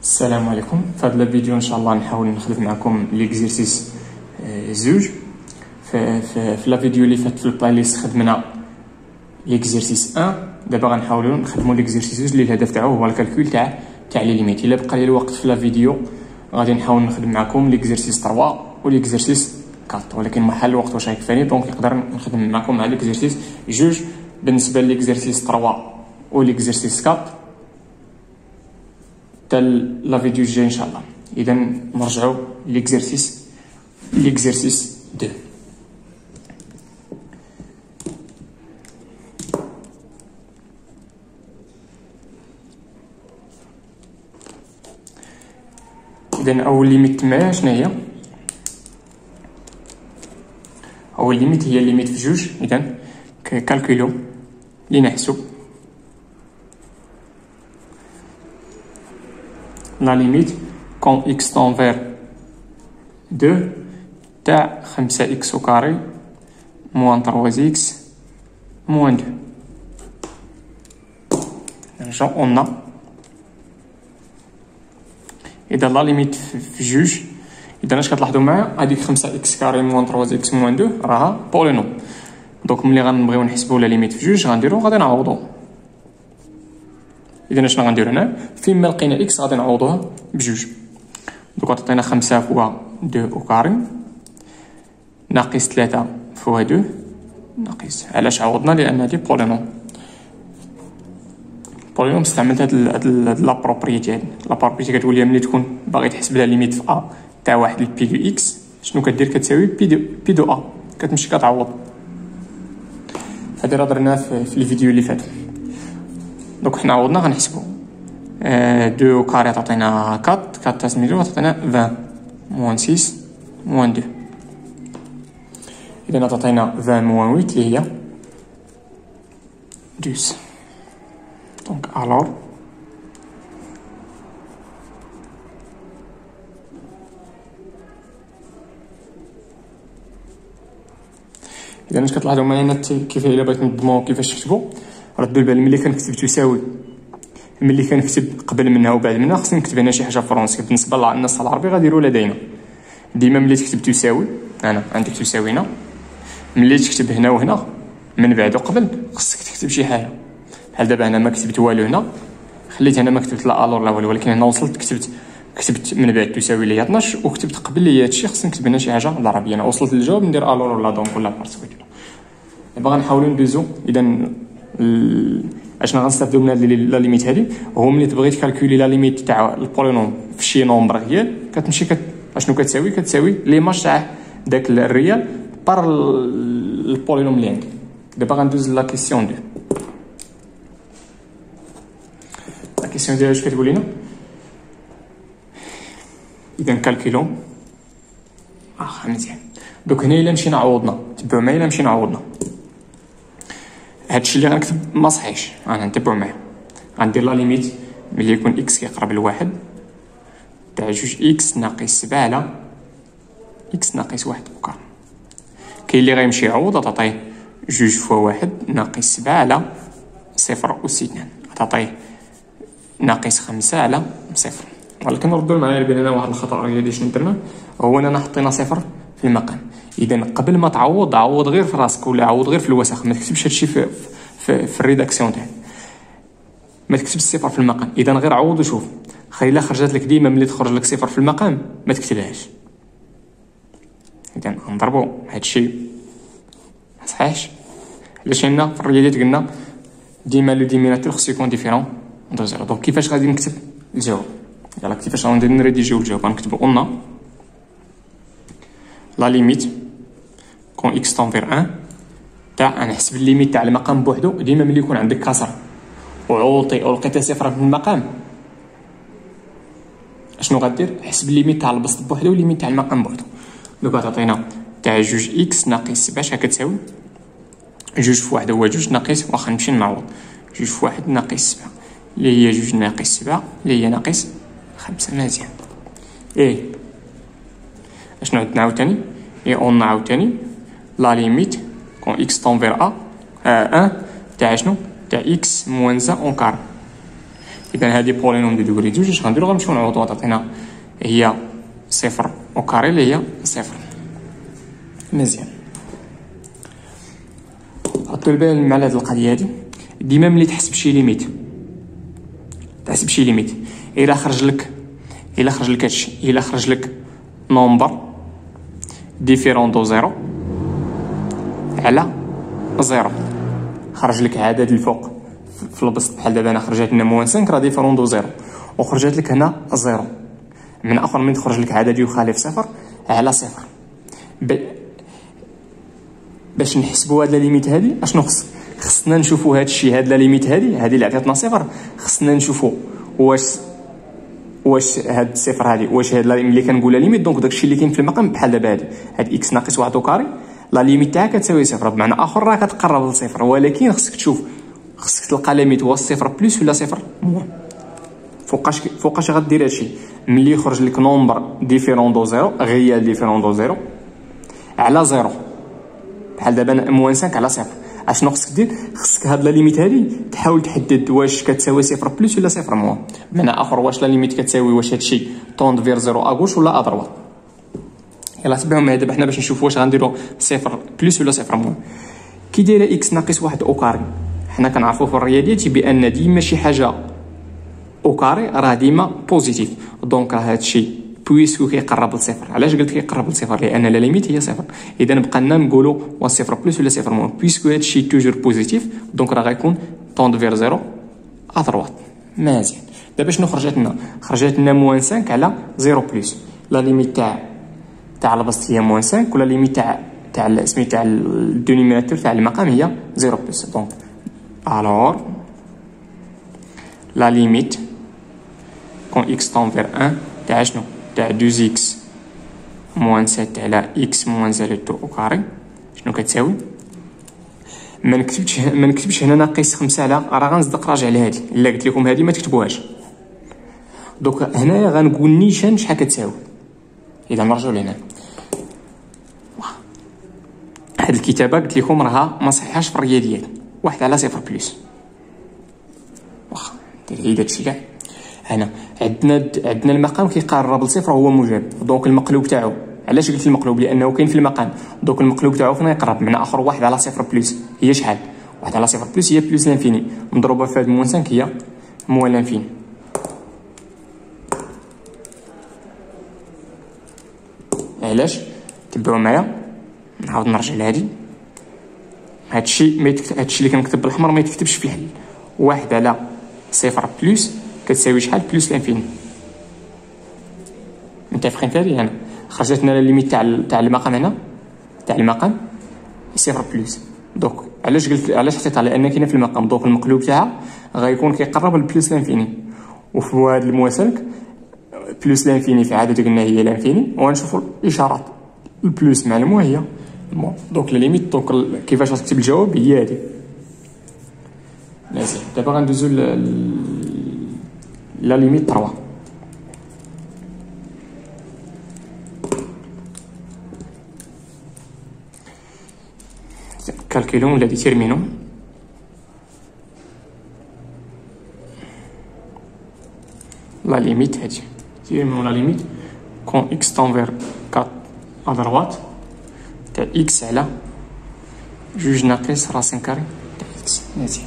السلام عليكم. في هذا الفيديو ان شاء الله نحاول نخدم معكم ليكزيرسيس زوج. في لا فيديو اللي فات في البلاي ليست خدمنا ليكزيرسيس 1. دابا غنحاولوا نخدموا ليكزيرسيس زوج اللي الهدف تاعو هو الكالكول تاع لي ليميت. الا بقى لي الوقت في لا فيديو غادي نحاول نخدم معكم ليكزيرسيس 3 وليكزيرسيس 4، ولكن محل الوقت واش غيكفاني دونك نقدر نخدم معكم مع ليكزيرسيس جوج. بالنسبه ليكزيرسيس 3 وليكزيرسيس 4 حتى لا فيديو الجاي ان شاء الله. اذا نرجعوا ليكزيرسيس 2. اذا اول ليميت تما شنو هي؟ اول ليميت هي الليميت في جوج. اذا كالكولو لنحسب لا ليميت كون اكس تون فير 2 تاع 5 اكس او كاري موان 3 اكس موان 2. نرجعو قلنا اذا لا ليميت في جوج. اذا اش كتلاحظوا معايا هذيك 5 اكس كاري موان 3 اكس موان 2 راها بولينوم. دونك ملي غنبغيو نحسبوا لا ليميت في جوج غادي نعوضوا. اذا شنو غنديرو هنا؟ فين ما لقينا اكس غادي نعوضوها بجوج. دوك عطينا 5 فوا 2 او كاري ناقص 3 فوا 2 ناقص. علاش عوضنا؟ لان هادي بولينوم. بولينوم استعملت هاد لا بروبريتي. هادي لا بروبريتي كتقول لي ملي تكون باغي تحسب لها ليميت في ا تاع واحد البي دو اكس شنو كدير؟ كتساوي بي دو ا، كتمشي كتعوض. هادي راه درناها في الفيديو اللي فات. دونك حنا عوضنا غنحسبو 2 او كاري تعطينا 4 تسميتو تعطينا 20 موان 6 موان 2. اذا تعطينا 20 موان 8 اللي هي 12. دونك الور اذا اش كتلاحظوا معايا كيف الا بغيت نضمو كيفاش نكتبو. ردوا البال ملي كنكتب تساوي، ملي كنكتب قبل منها وبعد منها خصني نكتب هنا شي حاجه فرونسي. بالنسبه للنص العربي غاديروا لدينا ديما ملي تكتب تساوي انا عندك تساوي هنا، ملي تكتب هنا وهنا من بعد وقبل خصك تكتب شي حاجه. بحال دابا انا ما كتبت والو هنا، خليت هنا ما كتبت لا الور لا والو، ولكن هنا وصلت كتبت من بعد تساوي اللي هي 12 وكتبت قبل اللي هي هادشي. خصني نكتب هنا شي حاجه بالعربيه. انا وصلت للجواب ندير الور ولا دونك ولا بارسكو. دابا غنحاولوا ندوزو. اذا اشنا غنستافدو من هاد لا ليميت هادي هو ملي تبغي تكالكولي لا ليميت تاع البولينوم في شي نومبر ريال كتمشي اشنو كتساوي ليماج تاع داك الريال بار البولينوم اللي عندك. دابا غندوز لا كيسيون 2. لا كيسيون ديال اش كتقول لنا؟ اذا كالكولو مزيان. دوك هنا الا مشينا عوضنا تبعوا معايا. الا مشينا عوضنا هادشي اللي غنكتب ما صحيحش. انا نتبعوا معايا. غندير لا ليميت ملي يكون اكس كيقرب لواحد تاع جوج اكس ناقص 7 على اكس ناقص 1 وكار. كاين اللي غيمشي يعوض تعطيه جوج فوا واحد ناقص 7 على 0 أس 2 تعطيه ناقص 5 على 0. ولكن ردوا معايا بان انا واحد الخطا رياضي شنو درنا هو اننا حطينا 0 في المقام. اذا قبل ما تعوض عوض غير في راسك ولا عوض غير في الوسخ. ما تكتبش هادشي في الريداكسيون تاعك. ما تكتبش الصفر في المقام. اذا غير عوض وشوف. خليلا خرجت لك ديما ملي تخرج لك صفر في المقام ما تكتبهاش. اذا غنضربوا هادشي ما صحيحش. علاش؟ لان في الرياضيات قلنا ديما لو ديميناتور خصو يكون ديفيرون دو زيرو. دونك كيفاش غادي نكتب الجواب؟ يلا كيفاش غندير نريديجيو الجواب؟ غنكتبو قلنا لا ليميت كون اكس تون فير 1 تاع نحسب الليميت تاع المقام بوحدو. ديما ملي يكون عندك كسر وعوطي او لقيتها صفر في المقام اشنو غدير؟ حسب الليميت تاع البسط بوحدو والليميت تاع المقام بوحدو. دوك غتعطينا تاع جوج اكس ناقص 7 اش كتساوي جوج في واحد هو جوج ناقص واخا نمشي نعوض جوج في واحد ناقص 7 اللي هي جوج ناقص 7 اللي هي ناقص 5. مزيان. اشنو عندنا عاوتاني؟ اون عاوتاني لا ليميت كون اكس طون فير ا 1 تاع شنو؟ تاع اكس موان 1 اون كار. اذا هذه بولينوم دو دوغري 2 اش غنديرو غنمشيو نعوضوها تعطينا هي صفر او كاري اللي هي صفر. مزيان حطوا البال على هاد القضيه هادي. ديما ملي تحسب شي ليميت الا خرج لك هادشي الا خرج لك نومبر ديفيرون دو زيرو على زيرو، خرج لك عدد الفوق في البسط بحال دابا انا خرجت لنا موان 5 راه ديفيرون دو زيرو، وخرجت لك هنا زيرو. من اخر من تخرج لك عدد يخالف صفر على صفر. باش نحسبوا هاد ليميت هادي اشنو خصنا نشوفوا هاد الشيء، هاد ليميت هادي اللي عطاتنا صفر، خصنا نشوفوا واش هاد الصفر هادي واش هاد اللي كنقولها ليميت. دونك داكشي اللي كاين في المقام بحال دابا هاد اكس ناقص واحد وكاري لا ليميت تاعها كتساوي صفر، بمعنى اخر راه كتقرب لصفر، ولكن خصك تشوف تلقى ليميت هو الصفر بلس ولا صفر موان. فوقاش غدير هادشي؟ ملي يخرج لك نومبر ديفيرون دو زيرو غيال ديفيرون دو زيرو على زيرو بحال دابا موان 5 على صفر. اشنو خصك دير؟ خصك هاد لا ليميت هادي تحاول تحدد واش كتساوي صفر بلس ولا صفر موان، بمعنى اخر واش لا ليميت كتساوي واش هادشي طوند فير زيرو اغوش ولا ادروات. يلا تبعوا معايا دابا حنا باش نشوفوا واش غنديروا صفر بلس ولا صفر موان. كي دايره اكس ناقص واحد او كاري، حنا كنعرفوا في الرياضيات بان ديما شي حاجه او كاري راه ديما بوزيتيف. دونك راه هادشي بويسكو كيقرب لصفر. علاش قلت كيقرب لصفر؟ لان لا ليميت هي صفر. اذا بقى لنا نقولوا واش صفر بلس ولا صفر موان، بويسكو هادشي توجور بوزيتيف دونك راه غيكون طوند فير زيرو ادروات. مزيان. دابا شنو خرجت لنا موان 5 على زيرو بلس. لا ليميت تاع البسط هي موان 5 ولا ليميت تاع سميت تاع الدينيميناتور تاع المقام هي زيرو بلس. دونك الور لا ليميت كون اكس طون فير 1 تاع شنو؟ تاع 2 اكس موان 7 على اكس موان زائد 2 او كاري شنو كتساوي؟ ما نكتبش هنا ناقص 5 على، راه غنصدق راجع لهادي، الا قلت لكم هادي ما تكتبوهاش. دوك هنايا غنقول نيشان شحال كتساوي. اذا نرجعوا لهنا هاد الكتابه قلت لكم راها ما صحيحاش في الرياضيات، 1 على 0 بلس. واخا دير داكشي كاع. هنا عندنا المقام كيقرب لصفر وهو موجب، دونك المقلوب تاعو. علاش قلت المقلوب؟ لانه كاين في المقام، دونك المقلوب تاعو فين يقرب؟ من اخر 1 على 0 بلس هي شحال؟ 1 على 0 بلس هي بلس لانفيني مضروبه في هاد موان 5 هي موان لانفيني. علاش؟ تبعوا معايا نعاود نرجع لهادي. هادشي اللي كنكتب بالحمر ما يتكتبش في الحل. 1 على 0 بلس كتساوي شحال؟ بلس لانفيني. متفقين في هادي؟ هنا خرجت لنا الليميت تاع المقام، هنا تاع المقام 0 بلس. دونك علاش حطيتها؟ لان كاينه في المقام، دونك المقلوب تاعها غيكون كيقرب لبلس لانفيني. وفي هاد المواسلك بلس لانفيني في عدد قلنا هي لانفيني، وغنشوفوا الاشارات البلس مع المو هي المو. دونك لا ليميت دونك كيفاش غتكتب الجواب هي هادي. مزيان. دابا غندوزو لا ليميت 3. كالكولون ولا ديتيرمينون. لا ليميت هادي ديتيرمينون لا ليميت كون اكس تنفير 4 ادروات تاع اكس على 2 ناقص راسين كاري تاع اكس. مزيان.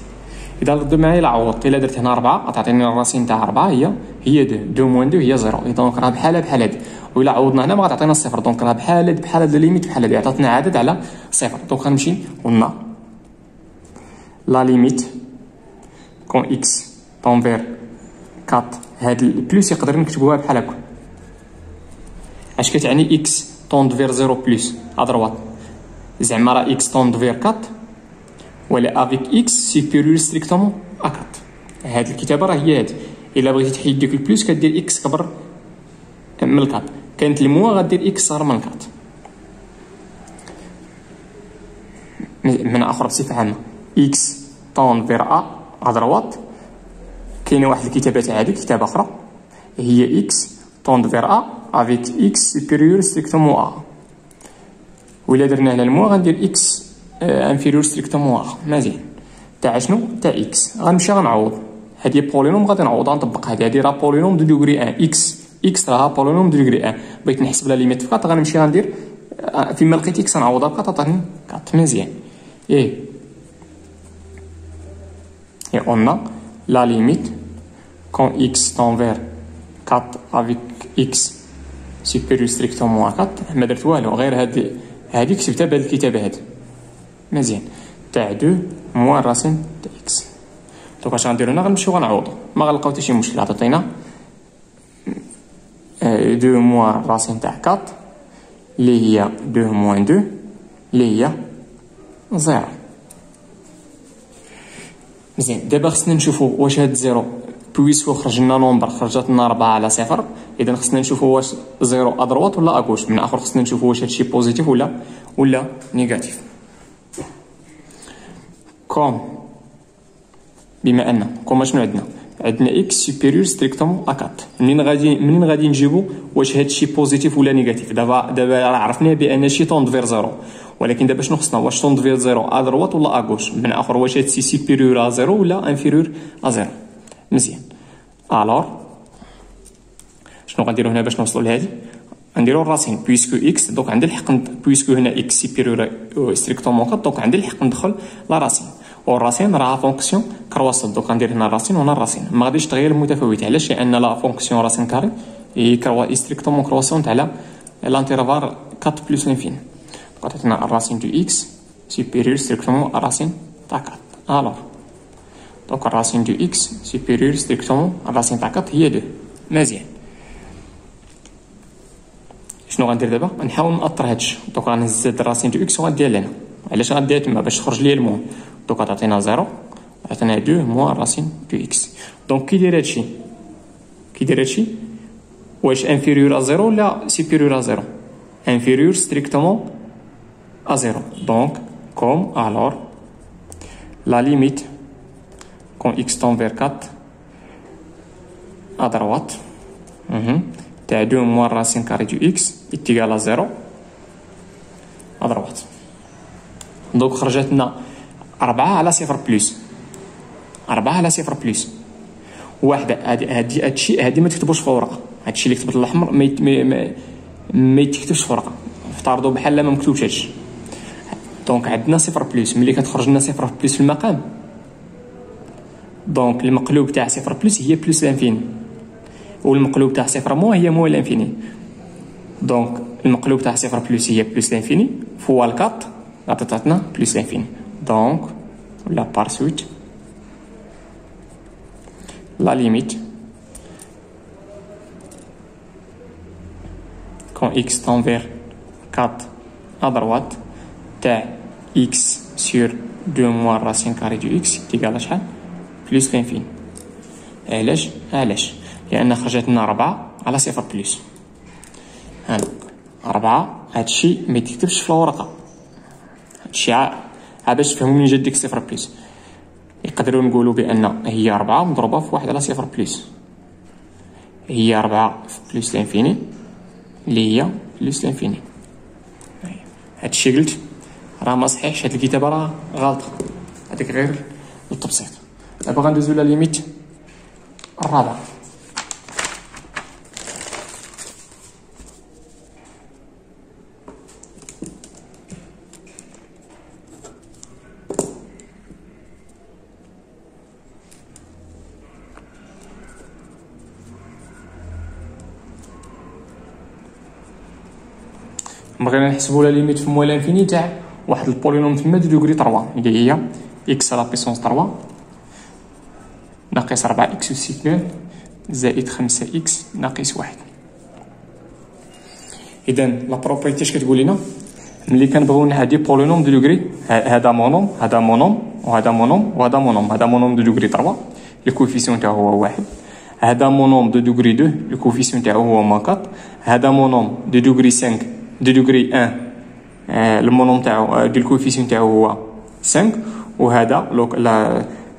اذا ردوا معايا الا عوضت، الا درت هنا 4 غتعطيني الراسين تاع 4 هي 2 موان 2 هي 0. دونك راه بحال هادي. وإلا عوضنا هنا ما غتعطينا الصفر، دونك راه بحال هاد الليميت بحال هادي عطاتنا عدد على صفر. دونك غنمشي قلنا لا ليميت كون اكس طونفير 4 هاد البلوس يقدر نكتبوها بحال هكا. اش كتعني اكس طوند فير 0 بلس ادروات؟ زعما راه اكس طوند فير 4 ولا افيك اكس سوبيريور ستريكتومون ا 4. هاد الكتابه راه هي هادي. الا بغيتي تحيد ديك البلوس كدير اكس كبر من 4، كانت الموا غدير اكس صغر من 4. من اخر بصفه عامه اكس طون فير ا ادروات. كاينه واحد الكتابه تاع هذه كتابه اخرى هي اكس طون فير ا افيك اكس سوبيريور ستريكتومون ا. ولا درنا هنا الموا غندير اكس انفيريور ستريكتومون ا. مزيان. تاع شنو؟ تاع اكس. غنمشي غنعوض هذه بولينوم غادي نعوضها نطبق هذه راه بولينوم دو دوغري 1 اكس راه بولينوم دو دوغري 1. بغيت نحسب لا ليميت فقط غنمشي غندير فيما لقيت اكس نعوضها بقى تعطيني 4. مزيان. اي on a la limite quand x tend vers 4 avec x supérieur strictement à 4. ما درت والو غير هذه كتبتها بهذه الكتابه هذه. مزيان. تاع 2 موان راسين تاع اكس. دونك اش غنديرو هنا غنمشيو غنعوضو ما غنلقاو حتى شي مشكل. عطينا 2 موان راسين تاع 4 اللي هي 2 موان 2 اللي هي 0. مزيان. دابا خصنا نشوفو واش هاد 0 بويسكو خرج لنا نومبر خرجت لنا 4 على 0. اذا خصنا نشوفو واش 0 ادروات ولا اغوش. من اخر خصنا نشوفو واش هادشي بوزيتيف ولا نيجاتيف. كوم بما ان كوم شنو عندنا اكس سوبيريور ستريكتومون ا 4. منين غادي نجيبو واش هادشي بوزيتيف ولا نيجاتيف. دابا عرفنا بان شي طوند فير 0 ولكن دابا شنو خصنا واش طوند فير 0 ا دروات ولا ا غوش. من اخر واش هادشي سوبيريور ا 0 ولا انفيريور ا 0. مزيان. الوغ شنو غنديرو هنا باش نوصلوا لهادي غنديرو الراسين بويسكو اكس. دونك عندي الحق بويسكو هنا اكس سوبيريور ستريكتومون 4 دونك عندي الحق ندخل لا راسين والراسين راه فونكسيون كرواسون. دونك غندير هنا الراسين وهنا الراسين ما غاديش تغير المتفاوت. علاش؟ لان لا فونكسيون راسين كاري هي ستريكتومون كرواسون على لانتيرفال 4 بلس لانفين. دونك عطينا الراسين دو اكس سوبيريور ستريكتومون الراسين تاع 4. الوغ دونك الراسين دو اكس سوبيريور ستريكتومون الراسين تاع 4 هي 2. مزيان. شنو غندير دابا غنحاول ناطر هادشي. دونك غنزيد الراسين دو اكس وغنديها لهنا. علاش غنديها تما باش تخرج لي المهم. دونك تعطينا 0 عطينا 2 موان راسين دو اكس. دونك كي داير هادشي واش انفيريور ا 0 ولا سوبيريور ا 0. انفيريور ستريكتومون ا 0. دونك كوم الوغ لا ليميت quand x tend vers 4 à droite تاع 2 موان راسين كاري دو اكس اتيغال 0 à droite. دونك خرجت لنا 4 على 0 بلس 4 على 0 بلس واحدة. هادي ما تكتبوش في ورقة. هادشي اللي كتبت الاحمر ما يتكتبش في ورقة. افترضوا بحال ما مكتوبش هادشي. دونك عندنا 0 بلس ملي كتخرج لنا 0 بلس في المقام. دونك المقلوب تاع 0 بلس هي بلس لانفيني والمقلوب تاع 0 موان هي موان لانفيني. دونك المقلوب تاع 0 بلس هي بلس لانفيني فوا 4 عطاتنا بلس لانفيني. دونك لا بار سويت لا ليميت quand x tend vers 4 à droite تاع x sur 2 موان راسين كاري دو x تيغال شحال بلس لانفيني. علاش لان خرجت لنا 4 على 0 بلس. هاني 4 هادشي ما يتكتبش في الورقه. هادشي باش تفهموا منين جات ديك 0 بلس. يقدروا نقولوا بان هي 4 مضروبه في 1 على 0 بلس. هي 4 في بلس لانفيني اللي هي بلس لانفيني. هادشي قلت راه ما صحيحش. هاد الكتابه راه غلطه. هذيك غير للتبسيط. دابا غندوزو لا ليميت الرابعه. بغينا نحسبوا لا ليميت في موال انفيني تاع واحد البولينوم تما دو دوغري 3 اللي هي اكس على بيسونس 3 ناقص 4 اكس سيكلون زائد 5 اكس ناقص 1. اذا لا بروبريتي اش كتقول لنا ملي كنبغيو نعدي بولينوم دو دوغري هذا مونوم وهذا مونوم هذا مونوم دو دوغري 3 الكوفيسيون تاعو هو 1. هذا مونوم دو دوغري 2 الكوفيسيون تاعو هو ما 4. هذا مونوم دو دوغري 5 دو دوغري 1 المونوم تاعو دو الكوفيسيون تاعو هو 5. وهذا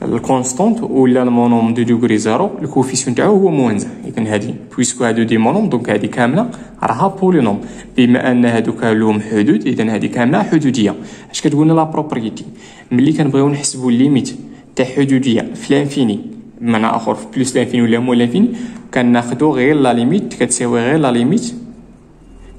الكونستونت ولا المونوم دو دوغري 0 الكوفيسيون تاعو هو موان 1. اذا هادي بويسكو هادو دي مونوم دونك هادي كامله راها بولينوم. بما ان هادوك لهم حدود اذا هادي كامله حدوديه. اش كتقول لنا لا بروبريتي ملي كنبغيو نحسبوا الليميت تاع حدوديه في لانفيني بمعنى اخر في بلس لانفيني ولا موان لانفيني كناخدو غير لا ليميت كتساوي غير لا ليميت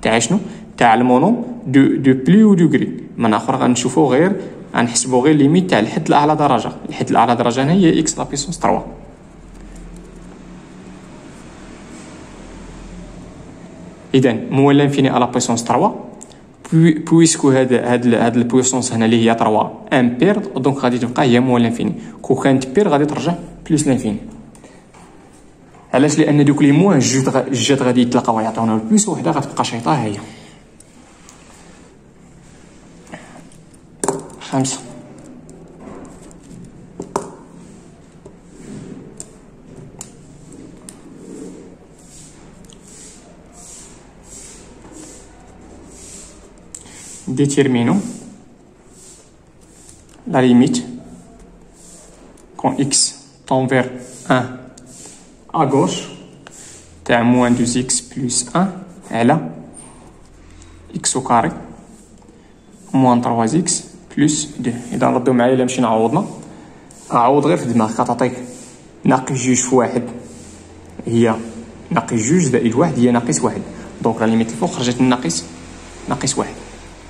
تاع شنو تاع المونوم دو بلو و دوغري. بمعنى اخر غنشوفو غير غنحسبو غير ليميت تاع الحد الاعلى درجه. الحد الاعلى درجه هي اكس لا بيسونس 3. اذا موان لانفيني على بيسونس 3 بويسكو هاد البويسونس هنا اللي هي 3 امبير دونك غادي تبقى هي موان لانفيني. كون كانت بير غادي ترجع بلس لانفيني. علاش؟ لان دوك لي موان جوج غادي يتلاقاو يعطيونا البلس وحده غتبقى شيطه هي 5. Déterminons la limite quand x tend vers 1 à gauche تاع moins 2x plus 1 على x au carré moins 3x plus 2. إذا ردوا معايا إلا مشينا عوضنا عوض غير في دماغك غتعطيك ناقص جوج في واحد هي ناقص جوج زائد واحد هي ناقص واحد. دونك لا ليميت الفوق خرجت من ناقص واحد.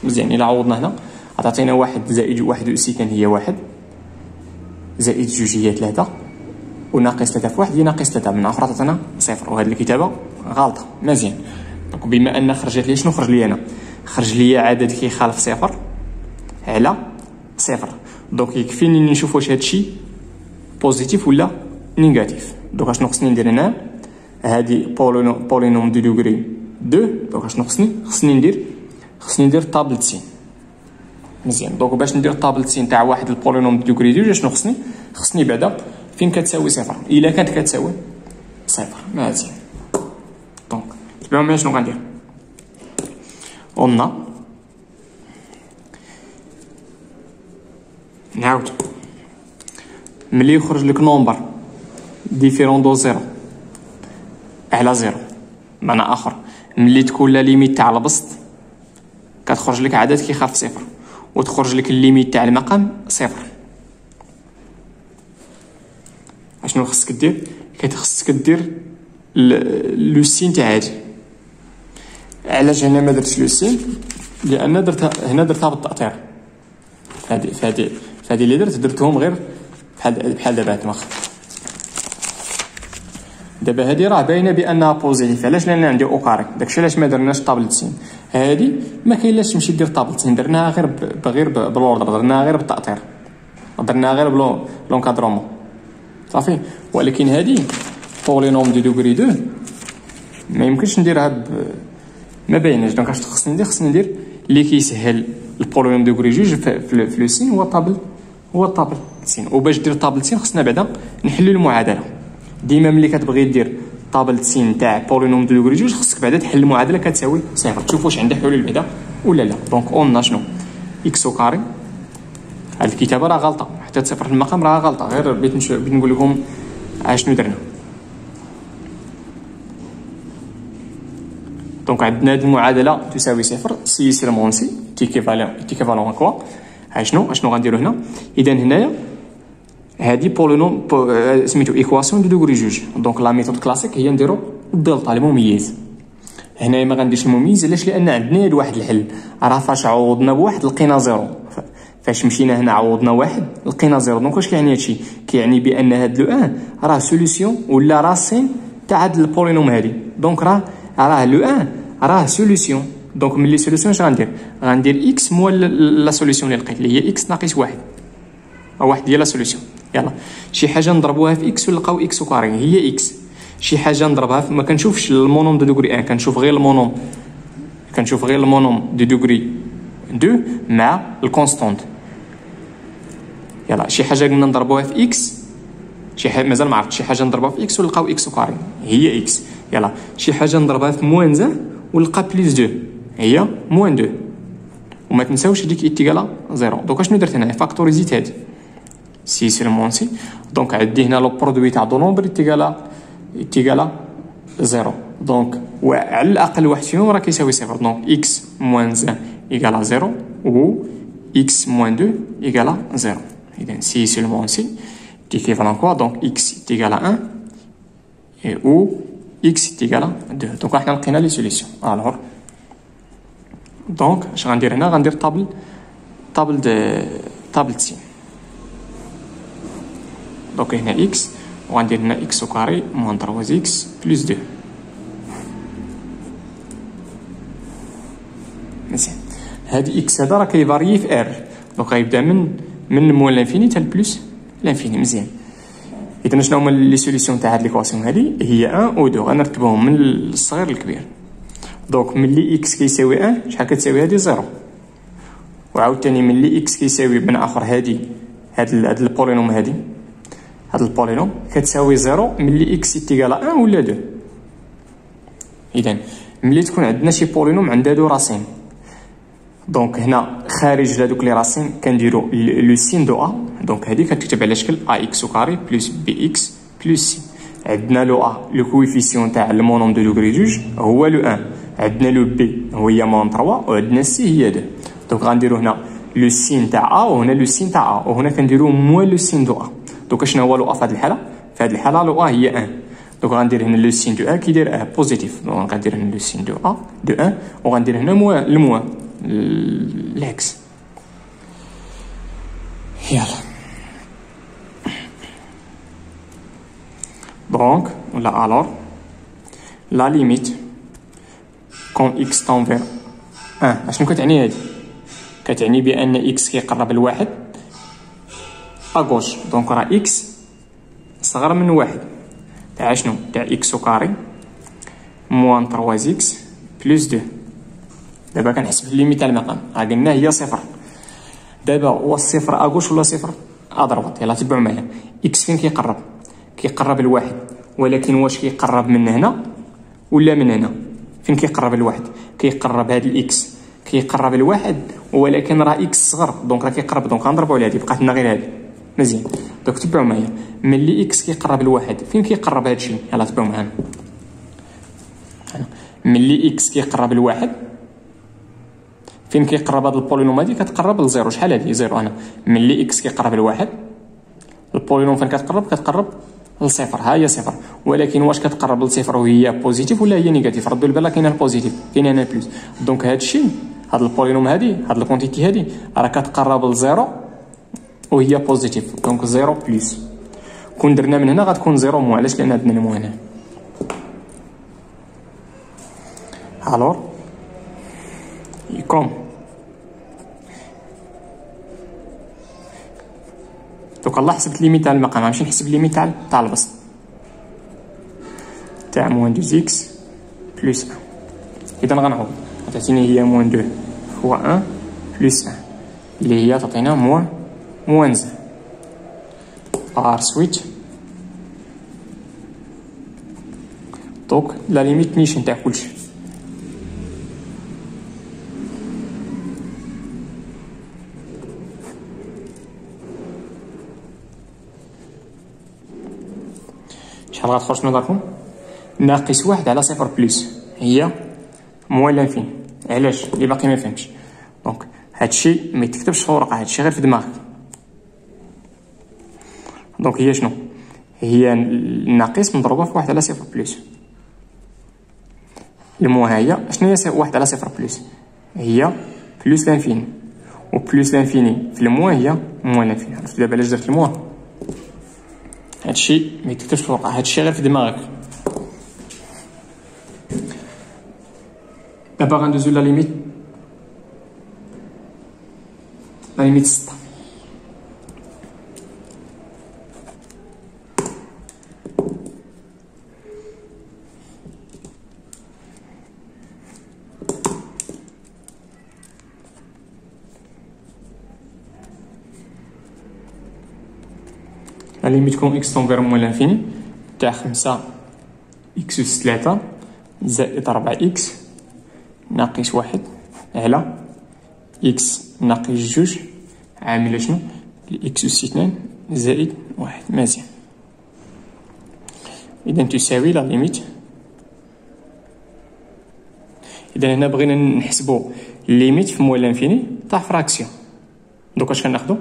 مزيان إلا عوضنا هنا غتعطينا واحد زائد واحد وستين هي واحد زائد جوج هي 3 وناقص 3 في واحد هي ناقص 3. من اخرى تعطينا صفر وهاد الكتابه غلطه. مزيان دونك بما ان خرجت لي شنو خرج لي انا؟ خرج لي عدد كيخالف صفر على صفر. دونك يكفيني نشوف واش هادشي بوزيتيف ولا نيجاتيف. دونك اشنو خصني ندير هنا؟ هادي بولينوم دو دوغري 2. دونك اشنو خصني ندير طابل سين. مزيان دونك باش ندير طابل سين تاع واحد البولينوم دو دوغري 2 شنو خصني بعدا فين كتساوي صفر. الا كانت كتساوي صفر مزيان. دونك تبعوا معايا شنو غندير؟ قلنا نعاود ملي يخرج لك نومبر ديفيرون دو زيرو على زيرو. معنى اخر ملي تكون لا ليميت تاع البسط كتخرج لك عدد كيخالف صفر وتخرج لك الليميت تاع المقام صفر. اشنو خصك دير؟ خصك دير لو سين تاع هادي. علاش هنا ما درتش لو سين؟ لان هنا درتها بالتاطير. فهادي اللي درتهم غير بحال دابا هاد مخ. دابا هادي راه باينه بانها بوزيتيف. علاش؟ لان عندي او كاري. داكشي علاش ما درناش طابل سين. هادي ما كاين لاش تمشي دير طابل سين. درناها غير بالاوردر. درناها غير بالتاطير. درناها غير بلونكادرومون صافي. ولكن هادي بولينوم دو دوغري 2 ما يمكنش نديرها ما بايناش. دونك اش خصني ندير اللي كيسهل البولينوم دو دوغري 2 في لو سين هو الطابل سين. وباش دير طابل سين خصنا بعدا نحلو المعادله. ديما ملي كتبغي دير طابل سين تاع بولينوم دو دوغري 2 خصك بعدا تحل المعادله كتساوي صفر تشوف واش عندها حلول بعدا ولا لا. دونك قلنا شنو؟ اكس او كاري. هاد الكتابه راه غلطه حتى صفر في المقام راه غلطه. غير بغيت نقول لكم اشنو درنا. دونك عندنا هاد المعادله تساوي صفر سي سيرمون سي تيكيفالون كوا. اشنو غنديرو هنا؟ اذا هنايا هادي بولينوم سميتو ايكواسيون دو دوغري جوج. دونك لا ميثود كلاسيك هي نديرو الدلتا المميز. هنايا ما غنديرش المميز. علاش؟ لان عندنا واحد الحل. راه فاش عوضنا بواحد لقينا زيرو. فاش مشينا هنا عوضنا واحد لقينا زيرو. دونك واش كيعني هادشي؟ كيعني بان هاد لو ان راه سوليسيون ولا راسين تاع هاد البولينوم هادي. دونك راه لو ان راه سوليسيون. دونك ملي سوليسيون اش غندير اكس موال لا سوليسيون اللي لقيت اللي هي اكس ناقص واحد. واحد هي لا سوليسيون. يلا شي حاجه نضربوها في اكس ونلقاو اكس وكاري هي اكس. شي حاجه نضربها ما كنشوفش المونوم دو دوغري 1 كنشوف غير المونوم دو دوغري 2 مع الكونستانت. يلا شي حاجه قلنا نضربوها في اكس مازال ما عرفتش. شي حاجه نضربها في اكس ونلقاو اكس وكاري هي اكس. يلا شي حاجه نضربها في موان 1 ونلقى بليس 2 هي موان 2. وما تنساوش هذيك ايتيغالا 0. دونك اشنو درت هنا؟ فاكتوريزيت هادي سي سيرمون سي. دونك عندي هنا لو برودوي تاع دو نومبر ايتيغالا 0. دونك على الاقل واحد فيهم راه كيساوي صفر. دونك اكس موان 1 ايغالا 0 و اكس موان 2 ايغالا 0. اذا سي سيرمون سي est équivalent quoi? Donc x est égal à 1 et ou x est égal à 2. Donc احنا لقينا لي سوليسيون. alors donc اش غندير هنا؟ غندير طابل سين. donc هنا x وغندير هنا x au carré moins 3x plus 2. مزيان. هادي x هذا راه كيفاريي في r. دونك غيبدا من موان لانفيني حتى لبلوس لانفيني. مزيان. اذا شنو هما لي سوليسيون تاع هاد ليكواسيون هادي؟ هي 1 و 2. غنرتبوهم من الصغير للكبير. دونك ملي x كيساوي 1 شحال كتساوي هادي؟ 0. وعاوتاني ملي x كيساوي بن اخر هاد البولينوم هاد البولينوم كتساوي 0 ملي x يتيكال 1 ولا 2. اذا ملي تكون عندنا شي بولينوم عندها دو راسين، دونك هنا خارج هذوك لي راسين كنديرو لو سين دو ا. دونك هذه كتكتب على شكل ا اكس او كاري بلس بي اكس بلس سي. عندنا لو ا لو كويفيسيون تاع المونوم دو دوغري جوج هو لو 1، عندنا لو بي هو هي مون 3 وعندنا سي هي 2. دونك غنديرو هنا لو سين تاع ا وهنا لو سين تاع ا وهنا كنديرو موان لو سين دو ا. دونك شنو هو لو ا في هذه الحاله؟ في هذه الحاله لو ا هي 1. دونك غندير هنا لو سين دو ا كيدير ا بوزيتيف. دونك غندير هنا لو سين دو ا دو 1 وغندير هنا موان الموان الاكس. يلا دونك ولا الور لا ليميت كون اكس تون فير 1. اشنو كتعني هادي؟ كتعني بان اكس كيقرب لواحد اغوش. دونك راه اكس صغر من واحد تاع شنو؟ تاع اكس او كاري موان 3 اكس بلس 2. دابا كنحسب الليميت تاع المقام. قلنا هي صفر. دابا هو الصفر اغوش ولا صفر ادروات؟ يلا تبعوا معايا. اكس فين كيقرب؟ كيقرب لواحد، ولكن واش كيقرب من هنا ولا من هنا؟ فين كيقرب لواحد؟ كيقرب هاد الاكس كيقرب لواحد، ولكن راه اكس صغر دونك راه كيقرب. دونك غنضربوا على هادي بقات لنا غير هادي. مزيان. دونك تبعوا معايا. ملي اكس كيقرب لواحد فين كيقرب هادشي؟ يلا تبعوا معانا. ملي اكس كيقرب لواحد فين كيقرب هاد البولينوم هادي؟ كتقرب لزيرو. شحال هادي؟ زيرو. انا ملي اكس كيقرب لواحد البولينوم فين كتقرب لصفر. ها هي صفر. ولكن واش كتقرب لصفر وهي بوزيتيف ولا هي نيجاتيف؟ ردوا البال كاين البوزيتيف كاين هنا بلس. دونك هادشي هاد البولينوم هادي هاد الكونتيتي هادي راه كتقرب لزيرو وهي بوزيتيف. دونك زيرو بلس. كون درنا من هنا غتكون زيرو مو. علاش؟ لان عندنا المو هنا. الور يكون دوك الله حسبت ليميت تاع المقام. غنمشي نحسب ليميت تاع البسط تاع موان 2 اكس بلس 1. اذا غنعوض تعطيني هي موان 2 فوا 1 بلس 1 اللي هي تعطينا موان زيرو. ار سويت دونك لا ليميت نيشان تاع كلشي. شحال غتخرج من داركم؟ ناقص واحد على صفر بلس هي موان لانفين. علاش؟ اللي باقي ما فهمتش. دونك هادشي ما يتكتبش في ورقه، هادشي غير في دماغك. دونك هي شنو؟ هي الناقص مضروبه في واحد على صفر بلس. المو هي شنو هي واحد على صفر بلس؟ هي بلس لانفيني، وبلس لانفيني في المو هي موان لانفيني. عرفت دابا علاش درت المو؟ هادشي ما يتكتبش في الورقه، هادشي غير في دماغك. دابا غندوزو لا ليميت 6. لا ليميت كون اكس تون فير موان لانفيني تاع 5 اكس اس 3 زائد 4 اكس ناقص 1 على اكس ناقص 2 عامله شنو؟ اكس اس 2 زائد 1. مزيان. اذا تساوي لا ليميت. اذا هنا بغينا نحسبوا ليميت في موان لانفيني تاع فراكسيون. دوك اش كناخدو؟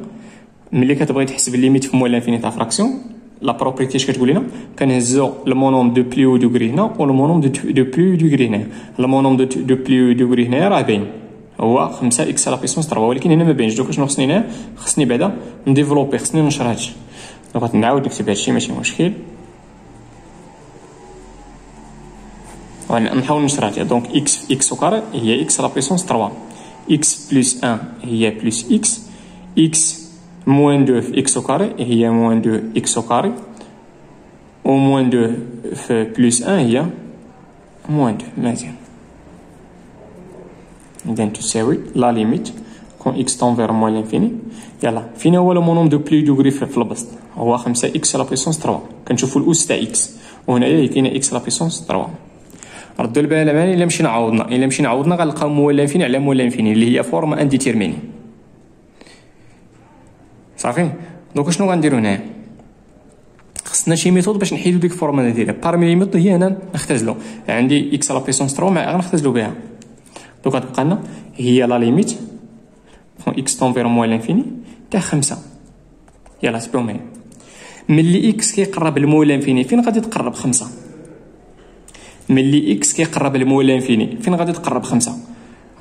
ملي كتبغي تحسب الليميت في موال لانفيني تاع فراكسيون لا بروبريتي اش كتقول لنا كنهزو المونوم دو بلي او دوغري هنا والمونوم دو بلي دوغري هنا المونوم دو بلي دوغري هنايا راه باين هو 5 اكس على بيسونس 3 ولكن هنا ما باينش. دوك شنو خصني هنا خصني بعدا نديفلوبي خصني نشر هادشي دونك نعاود نكتب هادشي ماشي مشكل نحاول نشر هادشي دونك اكس او كاري هي اكس على بيسونس 3 اكس بلس 1 هي بلس اكس اكس موان 2 في اكس او كاري هي موان 2 اكس او كاري و موان 2 في بلس 1 هي موان 2 مزيان. إذا تساوي لا ليميت كون إكس تون فيغ موان لانفيني. يلا فين هو لو مونوم دو بلي دوغري في البسط هو 5 إكس على بيسونس 3 كنشوفو الأس تاع إكس وهنايا كاينة إكس على بيسونس 3. ردو البال على بالي إلا مشينا عوضنا غنلقاو موال لانفيني على موال لانفيني اللي هي فورم انديتيرميني صافي. دوكا شنو غنديرو هنايا خصنا شي ميثود باش نحيدو ديك الفورما ديالها بارمي لي ميثود هي هنا نختزلو عندي إكس على بيسونس 3 غنختزلو بها دوكا تبقى لنا هي لا ليميت فون إكس تون فيغ موال لانفيني تاع 5. يلا تبعو معايا ملي إكس كيقرب لموال لانفيني فين غادي تقرب 5 ملي إكس كيقرب لموال لانفيني فين غادي تقرب 5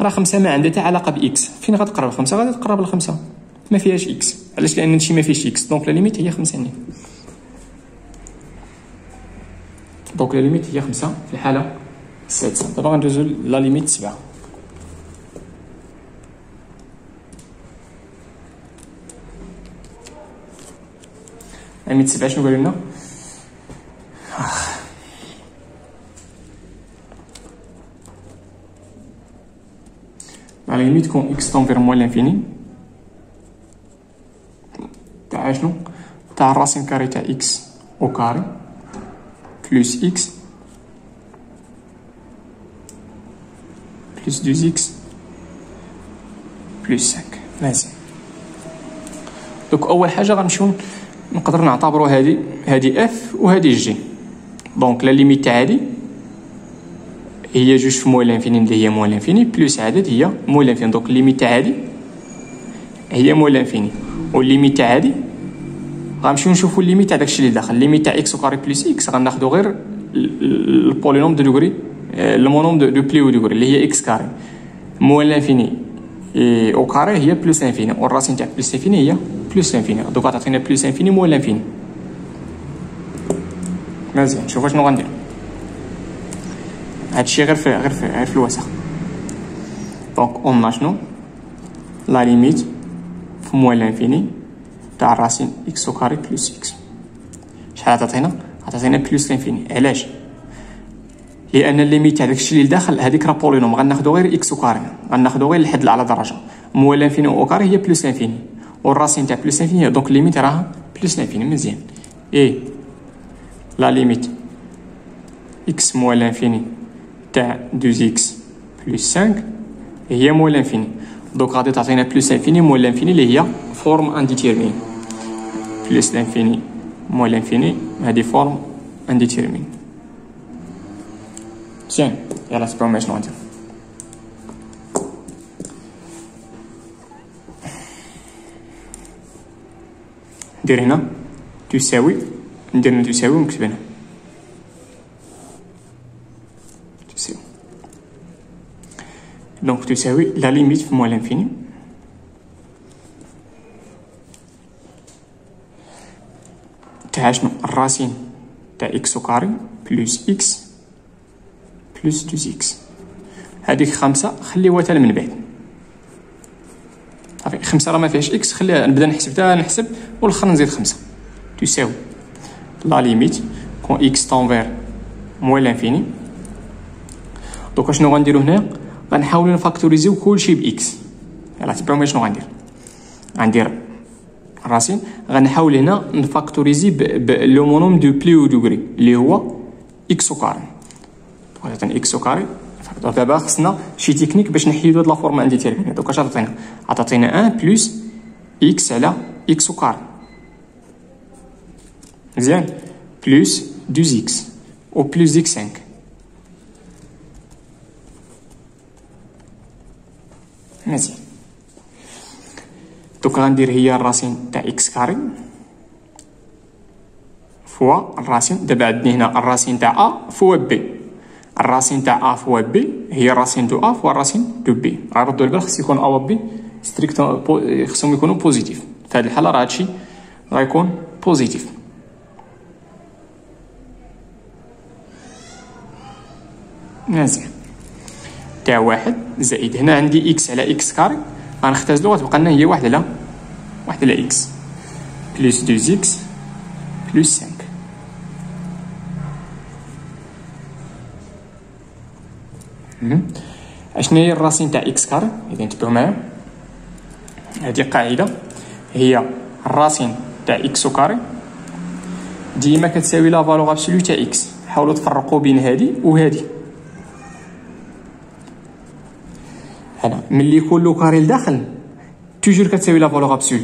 راه 5 ما عندها حتى علاقة بإكس فين غادي تقرب 5 غادي تقرب ل5 ما فيهاش إكس علاش لأن هادشي ما فيهش إكس دونك لا ليميت هي 5 هنا دونك لا ليميت هي 5 في الحالة السادسة. دابا غندوزو لا ليميت 7 ليميت 7 شنو قالوا لنا لا ليميت كون إكس تون فيغ موال لانفيني تاع شنو تاع الراسين كاري تاع إكس أو كاري بلس إكس بلس 2 إكس بلس 5 مزيان. دوك أول حاجة غنمشيو نقدر نعتبرو هادي اف وهادي جي دونك لا ليميت تاع هادي هي جوج في موال لانفيني اللي هي موال لانفيني بلس عدد هي موال لانفيني دونك الليميت تاع هادي هي موال لانفيني والليميت تاع هادي غنمشيو نشوفو الليميت تاع داكشي اللي داخل الليميت تاع اكس وكاري بلس اكس غناخدو غير البولينوم دو دوغري المونوم دو بلي و دوغري اللي هي اكس كاري موال لانفيني او كاري هي بلس لانفيني والراسين تاع بلس لانفيني هي بلس لانفيني دوك غتعطينا بلس لانفيني موال لانفيني مزيان. شوفو شنو غندير هادشي غير في الوسخ دونك اون شنو لا ليميت في موال لانفيني تاع الراسين اكس او كاري بلس اكس شحال عطاتينا بلس لانفيني علاش لان الليميت تاع داكشي اللي لداخل هذيك راه بولينوم غناخدو غير اكس او كاري غناخدو غير الحد على درجه موال لانفيني او كاري هي بلس لانفيني والراسين تاع بلس لانفيني دونك الليميت راها بلس لانفيني مزيان. اي لا ليميت اكس موال لانفيني تاع 2 اكس بلس 5 هي موال لانفيني دونك غادي تعطينا بلس لانفيني موال لانفيني اللي هي فورم انديتيرمين بلس لانفيني موال لانفيني هذه فورم انديتيرمين مزيان. يلا تبعو معايا شنو غندير ندير هنا تساوي ندير هنا تساوي ونكتب هنا تساوي دونك تساوي لا ليميت في موال لانفيني تاع شنو الراسين تاع اكس او كاري بلس اكس بلس 2 اكس هذيك 5 خليوها حتى من بعد صافي 5 راه ما فيهاش اكس خليها نبدا نحسب والاخر نزيد 5 تساوي لا ليميت كون اكس تون فيغ موال لانفيني دوكا شنو غنديرو هنا غنحاولو نفاكتوريزيو كلشي باكس. يلا تبعو معايا شنو غندير راسين غنحاول هنا نفاكتوريزي لو مونوم دو بلي و دوغري اللي هو اكس او كاري مثلا اكس او كاري. دابا خصنا شي تكنيك باش نحيدو هاد لا فورما انديتيرميني دوكا اش عطاتينا 1 بلس اكس على اكس او كاري مزيان بلس 2 اكس او بلس اكس 5 مزيان. دوك غندير هي الراسين تاع اكس كاري فوا الراسين. دابا عندي هنا الراسين تاع ا فوا بي. الراسين تاع ا فوا بي هي الراسين دو ا فوا الراسين دو بي. غردوا البال خص يكون ا و بي ستريكت خصهم يكونوا بوزيتيف. في هذه الحاله راه هادشي غيكون بوزيتيف. مزيان. تاع واحد زائد هنا عندي اكس على اكس كاري غنختزلو غتبقى لنا هي واحد على اكس بلس 2 اكس بلس 5. اشنا هي الراسين تاع اكس كاري؟ اذا انتبهوا معايا، هذه قاعده هي الراسين تاع اكس كاري ديما كتساوي لا فالور ابسولو تاع اكس. حاولوا تفرقوا بين هذه وهذه. هنا ملي يكون لو كاري لداخل توجور كتساوي لا فالور ابسولو،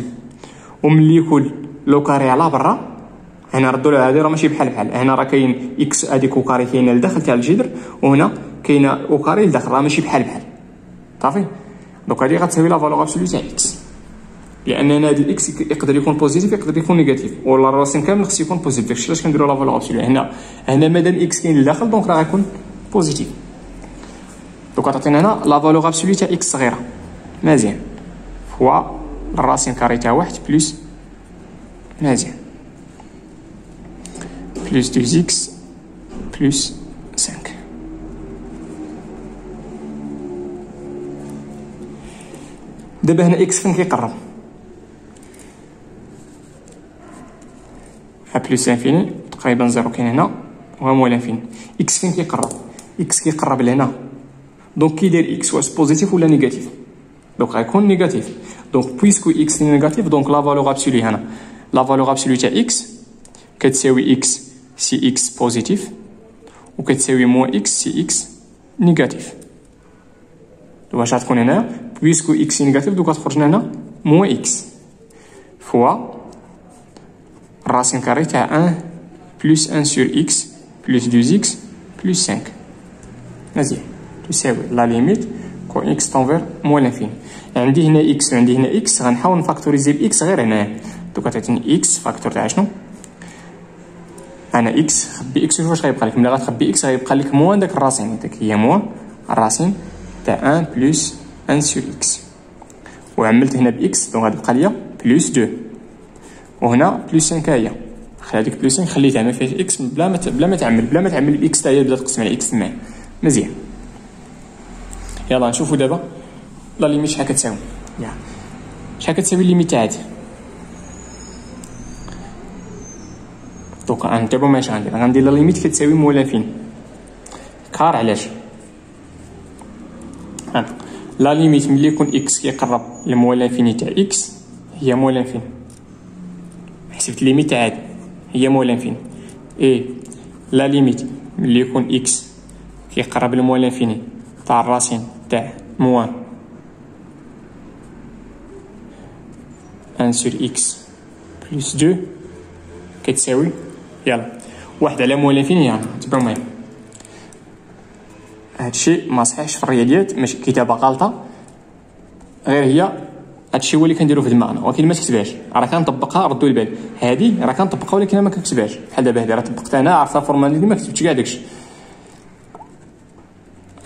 وملي يكون لو كاري على برا هنا ردوا له هذه راه ماشي بحال هنا راه كاين اكس هذيك او كاري كاينه لداخل تاع الجذر، وهنا كاينه او كاري لداخل راه ماشي بحال صافي. دونك هذه غتساوي لا فالور ابسولو تاع اكس، لان هذا الاكس يقدر يكون بوزيتيف يقدر يكون نيجاتيف، ولا الراسين كامل خص يكون بوزيتيف. داكشي علاش كنديروا لا فالور ابسولو. هنا مادام اكس كاين لداخل دونك راه غيكون بوزيتيف. دونك تعطينا هنا لا فالور ابسولو تاع اكس صغيره مزيان فوا الراسين كاري تاع واحد بلس مزيان بلس 2 اكس بلس 5. دابا هنا اكس فين كيقرب؟ بلس انفيني تقريبا زيرو كاين هنا وها موال انفيني. اكس فين كيقرب؟ اكس كيقرب لهنا. دونك كي داير اكس واش بوزيتيف ولا نيجاتيف؟ دونك غيكون نيجاتيف. دونك بويسكو اكس نيجاتيف دونك لا فالور ابسولي هنا لا فالور ابسولي تاع اكس كتساوي اكس سي اكس بوزيتيف وكتساوي موان اكس سي اكس نيجاتيف. واش غتكون هنا بويسكو اكس نيجاتيف دوك غتخرج هنا موان اكس فوا الراسين كاري تاع 1 بلس 1 سور اكس بلس 2 اكس بلس 5 مزيان تساوي لا ليميت كو اكس تنفير موان لانفيني. عندي هنا اكس وعندي هنا اكس غنحاول نفاكتوريزي باكس غير هنا. دوك غتعطيني اكس فاكتور تاع شنو؟ انا اكس خبي اكس واش غيبقى لك؟ ملي غتخبي اكس غيبقى لك موان داك الراسين، داك هي موان الراسين تاع 1 بلس 1 سور اكس، وعملت هنا باكس دونك غتبقى ليا بلس 2 وهنا بلس 5. هي خلي هذيك بلس 5 خليتها ما فيهاش اكس بلا ما تعمل الاكس تاع هي بدا تقسم على اكس تما مزيان. يلا نشوفوا دابا لا ليميت شحال كتساوي. شحال كتساوي الليميت تاع هادي؟ دوك غنتبعو ماشي غندير لا ليميت كتساوي موال انفيني كار. علاش؟ لا ليميت ملي يكون اكس كيقرب لموال انفيني تاع اكس هي موال انفيني. حسبت ليميت تاع هادي هي موال انفيني. لا ليميت ملي يكون اكس كيقرب لموال انفيني تاع الراسين تاع موان 1 سور اكس بلس 2 كتساوي يلا واحد على موال انفيني. يلا تبعوا معايا هادشي ما صحيحش في الرياضيات، ماشي كتابه غلطه، غير هي هادشي هو اللي كنديرو في دماغنا ولكن ما تكتبهاش. راه كنطبقها ردوا البال، هادي راه كنطبقها ولكن ما كنكتبهاش. بحال دابا هادي راه طبقتها انا عرفتها فورماليتي ما كتبتش كاع داكشي.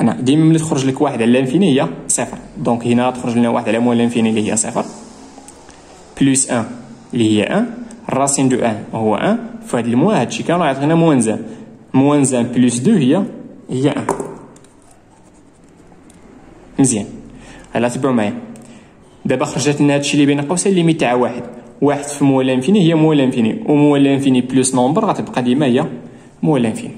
انا ديما ملي تخرج لك واحد على الانفيني هي صفر، دونك هنا تخرج لنا واحد على موال الانفيني اللي هي صفر بلس 1 اللي هي 1 الراسين دو 1 هو 1 فهاد الموان هادشي كامل غيعطينا موان زان. موان زان بلس 2 هي 1 مزيان. هلا تبعوا معايا دابا خرجت لنا هادشي اللي بين قوسين ليميت تاع واحد في موال الانفيني هي موال الانفيني، وموال الانفيني بلس نومبر غتبقى ديما هي موال الانفيني.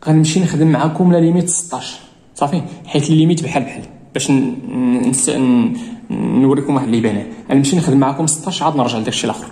غنمشي نخدم معاكم لا ليميت 16 صافي، حيت ليميت بحال باش نوريكم واحد اللي يبان. غنمشي نخدم معاكم 16 عاد نرجع لداكشي الاخر.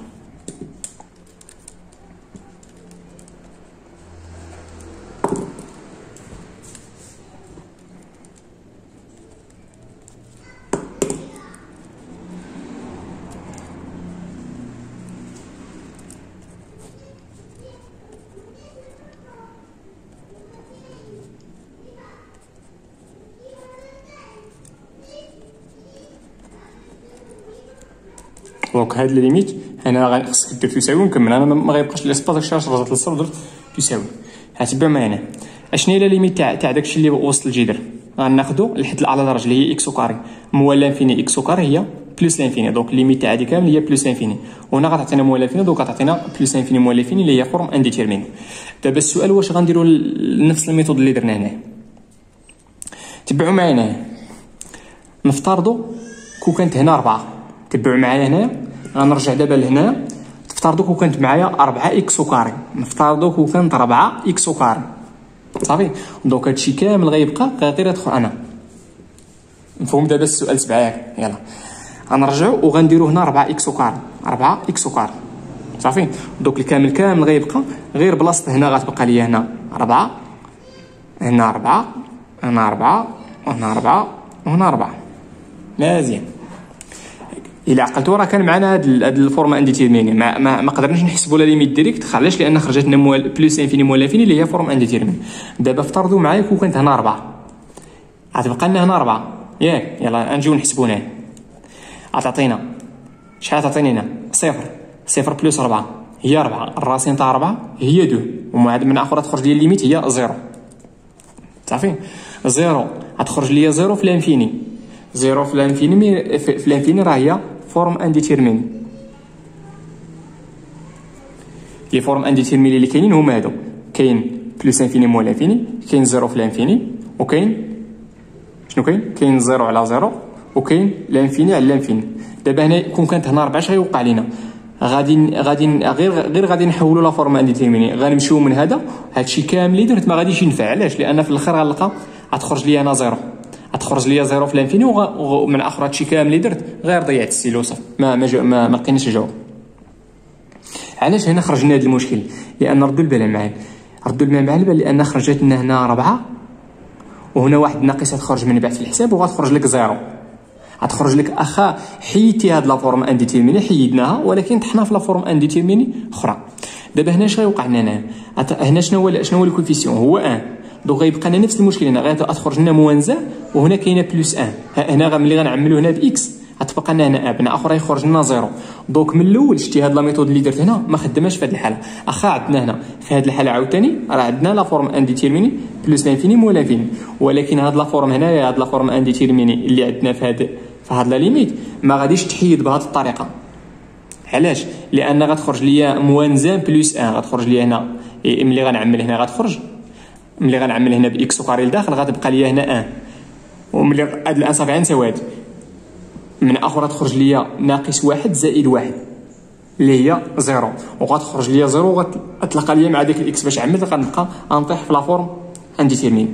دونك هاد ليميت هنا خصك دير تساوي ونكمل. انا ما غيبقاش ليسباس داكشي علاش رجعت للصفر درت تساوي. هتبع معايا هنا اشنو هي لا ليميت تاع داكشي اللي وسط الجدر. غناخدو الحد الاعلى درجه اللي هي اكس كاري موال لانفيني اكس كاري هي بلس لانفيني. دونك الليميت تاع هادي كامل هي بلس لانفيني، وهنا غتعطينا موال لانفيني، دونك غتعطينا بلس لانفيني موال لانفيني اللي هي فورم انديتيرميني. دابا السؤال واش غنديرو نفس الميثود اللي درنا هنا. تبعوا معايا هنا، نفترضوا كون كانت هنا 4. تبعوا معايا هنا، غنرجع دابا لهنا. تفترضوا كون كانت معايا 4 اكس كاري، نفترضوا كون كانت 4 اكس كاري صافي. دونك هادشي كامل غيبقى غير يدخل انا. مفهوم دابا السؤال تبعك؟ يلا غنرجعوا وغنديروا هنا 4 اكس كاري، 4 اكس كاري صافي. دونك الكامل غيبقى غير بلاصه هنا غتبقى ليا هنا 4، هنا 4، هنا 4، وهنا 4، وهنا 4. مزيان. الى عقلتوا راه كان معنا هاد الفورما انديتيرميني، ما قدرناش نحسبوا لا ليميت ديريكت. علاش؟ لان خرجت لنا موال بلس انفيني موال انفيني اللي هي فورم انديتيرميني. دابا افترضوا معايا كون كانت هنا 4، غتبقى لنا هنا 4 ياك. يلا نجيو نحسبوا هنا. غتعطينا شحال؟ تعطيني هنا 0 0 بلس 4 هي 4، الراسين تاع 4 هي 2، ومن اخرى تخرج لي الليميت هي 0 صافي. 0 غتخرج لي 0 في الانفيني، 0 في الانفيني في الانفيني راه هي فورم انديتيرميني. لي فورم انديتيرميني اللي كاينين هما هادو، كاين بلس انفيني موال انفيني، كاين 0 في الانفيني، وكاين شنو كاين 0 على 0، وكاين لانفيني على لانفيني. دابا هنا كون كانت هنا 4 اش غيوقع لينا؟ غادي غير غادي نحولوا لا فورم انديتيرميني، غنمشيو من هادشي كامل اللي درت ما غاديش ينفع. علاش؟ لان في الاخر غنلقى غتخرج لي هنا 0، غتخرج لي 0 في الانفيني، ومن اخر هادشي كامل اللي درت غير ضيعت السيلو صافي. ما لقيناش الجواب. علاش هنا خرجنا هذا المشكل؟ لان ردوا البال معايا، لان خرجت لنا هنا 4 وهنا واحد ناقص غتخرج من بعد في الحساب وغتخرج لك 0. غتخرج لك اخا حيدتي هاد لا فورم انديتيرميني، حيدناها ولكن طحنا في لا فورم انديتيرميني اخرى. دابا هنا اش غيوقع لنا؟ هنا شنو هو الكوفيسيون؟ هو 1. دونك غيبقى لنا نفس المشكل هنا، غتخرج لنا موانزه وهنا كاينه بلس 1. هنا ملي غنعملو هنا باكس غتبقى لنا هنا ابنا اخر يخرج لنا 0. دونك من الاول شتي هاد لا ميثود اللي درت هنا ما خداماش في هاد الحاله. اخا عندنا هنا في هاد الحاله عاوتاني راه عندنا لا فورم انديتيرميني بلس لانفيني مو لانفيني، ولكن هاد لا فورم هنايا، هاد لا فورم انديتيرميني اللي عندنا في هاد لا ليميت ما غاديش تحيد بهاد الطريقه. علاش؟ لان غتخرج ليا موانزه بلس 1، غتخرج ليا هنا ملي غنعمل هنا غتخرج، ملي غنعمل هنا باكس كاري لداخل غتبقى ليا هنا 1، وملي هاد الان صافي غنساوي هاد من اخرى تخرج ليا ناقص 1 زائد 1 اللي هي 0، وغتخرج ليا 0 وغتلقى ليا مع ديك الاكس باش عملت غنبقى نطيح في لا فورم انديتيرميني.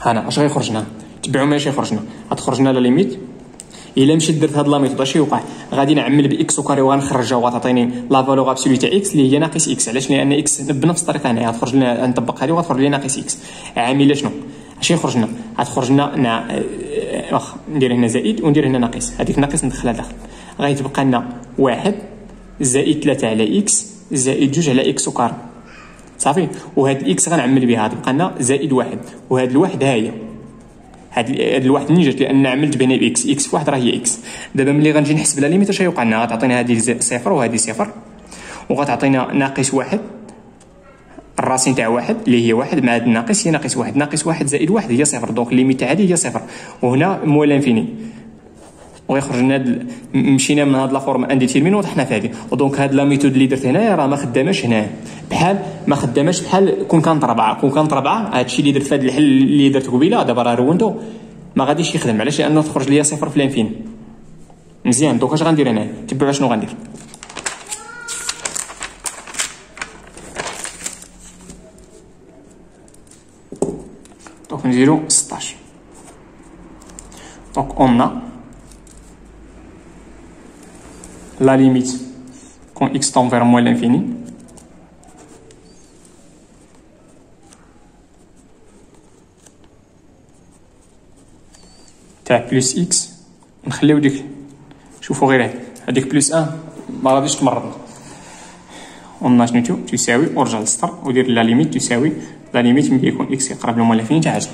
هنا اش غيخرج لنا؟ تبعوا ماشي يخرج لنا، غتخرج لنا لا ليميت. الا مشيت درت هاد لا ميثود اش يوقع؟ غادي نعمل باكس كاري وغنخرجها وغتعطيني لا فالور ابسولو تاع اكس اللي هي ناقص اكس. علاش؟ لان اكس بنفس الطريقه هنا غتخرج لنا، نطبق هذه وغتخرج لي ناقص اكس عامله شنو؟ اش يخرج لنا؟ غتخرج لنا واخا ندير هنا زائد وندير هنا ناقص، هذيك ناقص ندخلها داخل، غيتبقى لنا 1 زائد 3 على اكس زائد 2 على اكس كاري صافي. وهاد الاكس غنعمل بها تبقى لنا زائد 1، وهاد الواحد ها هي هاد الواحد منين جات؟ لان عملت بين اكس في واحد راه هي اكس. دابا ملي غنجي نحسب لا ليميت اش غيوقع لنا؟ غتعطينا هذه 0 وهذه 0 وغتعطينا ناقص 1 الراسين تاع 1 اللي هي 1 مع هاد الناقص هي ناقص 1، ناقص 1 زائد 1 هي 0. دونك الليميت تاع هذه هي 0 وهنا موال انفيني، ويخرج لنا مشينا من هاد لا فورم انديتيرمين وطحنا في هذه. ودونك هاد لا ميثود اللي درت هنايا راه ما خداماش هنا، بحال ما خداماش بحال كون كانت 4 هادشي اللي درت في هاد الحل اللي درت قبيله دابا راه رونتو ما غاديش يخدم. علاش؟ لانه تخرج ليا 0 في الانفيني. مزيان. دونك اش غندير هنا؟ تبعوا شنو غندير. دونك نديرو 16. دونك اون la limite quand x tend vers moins l'infini تاع بلس اكس. نخليو ديك شوفوا غير هذيك بلس 1 ما غاديش تمرض. قلنا شنو تساوي ورجع للسطر ودير لا ليميت تساوي لا ليميت ملي يكون اكس يقرب لموال الانفيني تاع 10.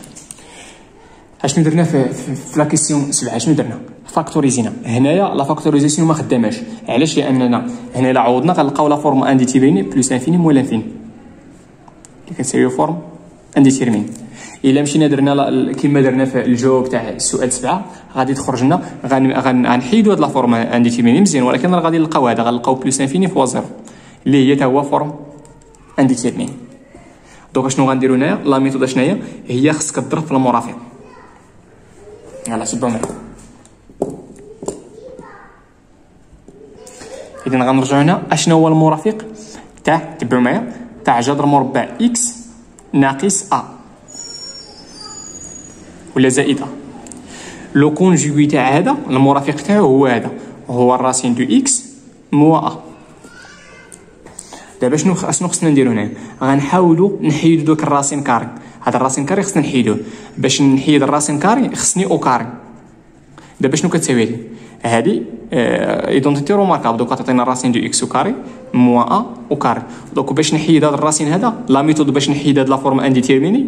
اشنو درنا في لا كيسيون 7؟ شنو درنا فاكتوريزينا. هنايا لا فاكتوريزاسيون ما خداماش. علاش؟ لاننا هنا الا عوضنا غنلقاو لا فورم انديتيرميني بلس انفيني مو لانفيني اللي كتساوي فورم انديتيرميني. الا مشينا درنا كيما درنا في الجواب تاع السؤال 7 غادي تخرج لنا غنحيدوا هاد لا فورم انديتيرميني مزيان، ولكن غادي نلقاو هذا غنلقاو بلس انفيني فوا زيرو اللي هي تا هو فورم انديتيرميني. دونك شنو غنديرو هنايا؟ لا ميثود شناهي؟ هي خصك تضرب في المرافق. يلاه تبعوا معايا. اذا غنرجعوا هنا اشنو هو المرافق تاع تبعوا معايا تاع جذر مربع اكس ناقص ا ولا زائد ا. لو كونجوغي تاع هذا المرافق تاعو هو هذا، هو الراسين دو اكس موا ا. دابا شنو خصنا نديرو هنا؟ غنحاولوا نحيدو دوك الراسين كاري. هذا الراسين كاري خصنا نحيدوه. باش نحيد الراسين كاري خصني او كاري. دابا شنو كتساوي لي هذه؟ ايدونتيتي روماركابل. دوك تعطينا الراسين دو اكس او كاري موا ا او كاري. دوك باش نحيد هذا الراسين هذا لا ميثود باش نحيد هاد لا فورم انديتيرميني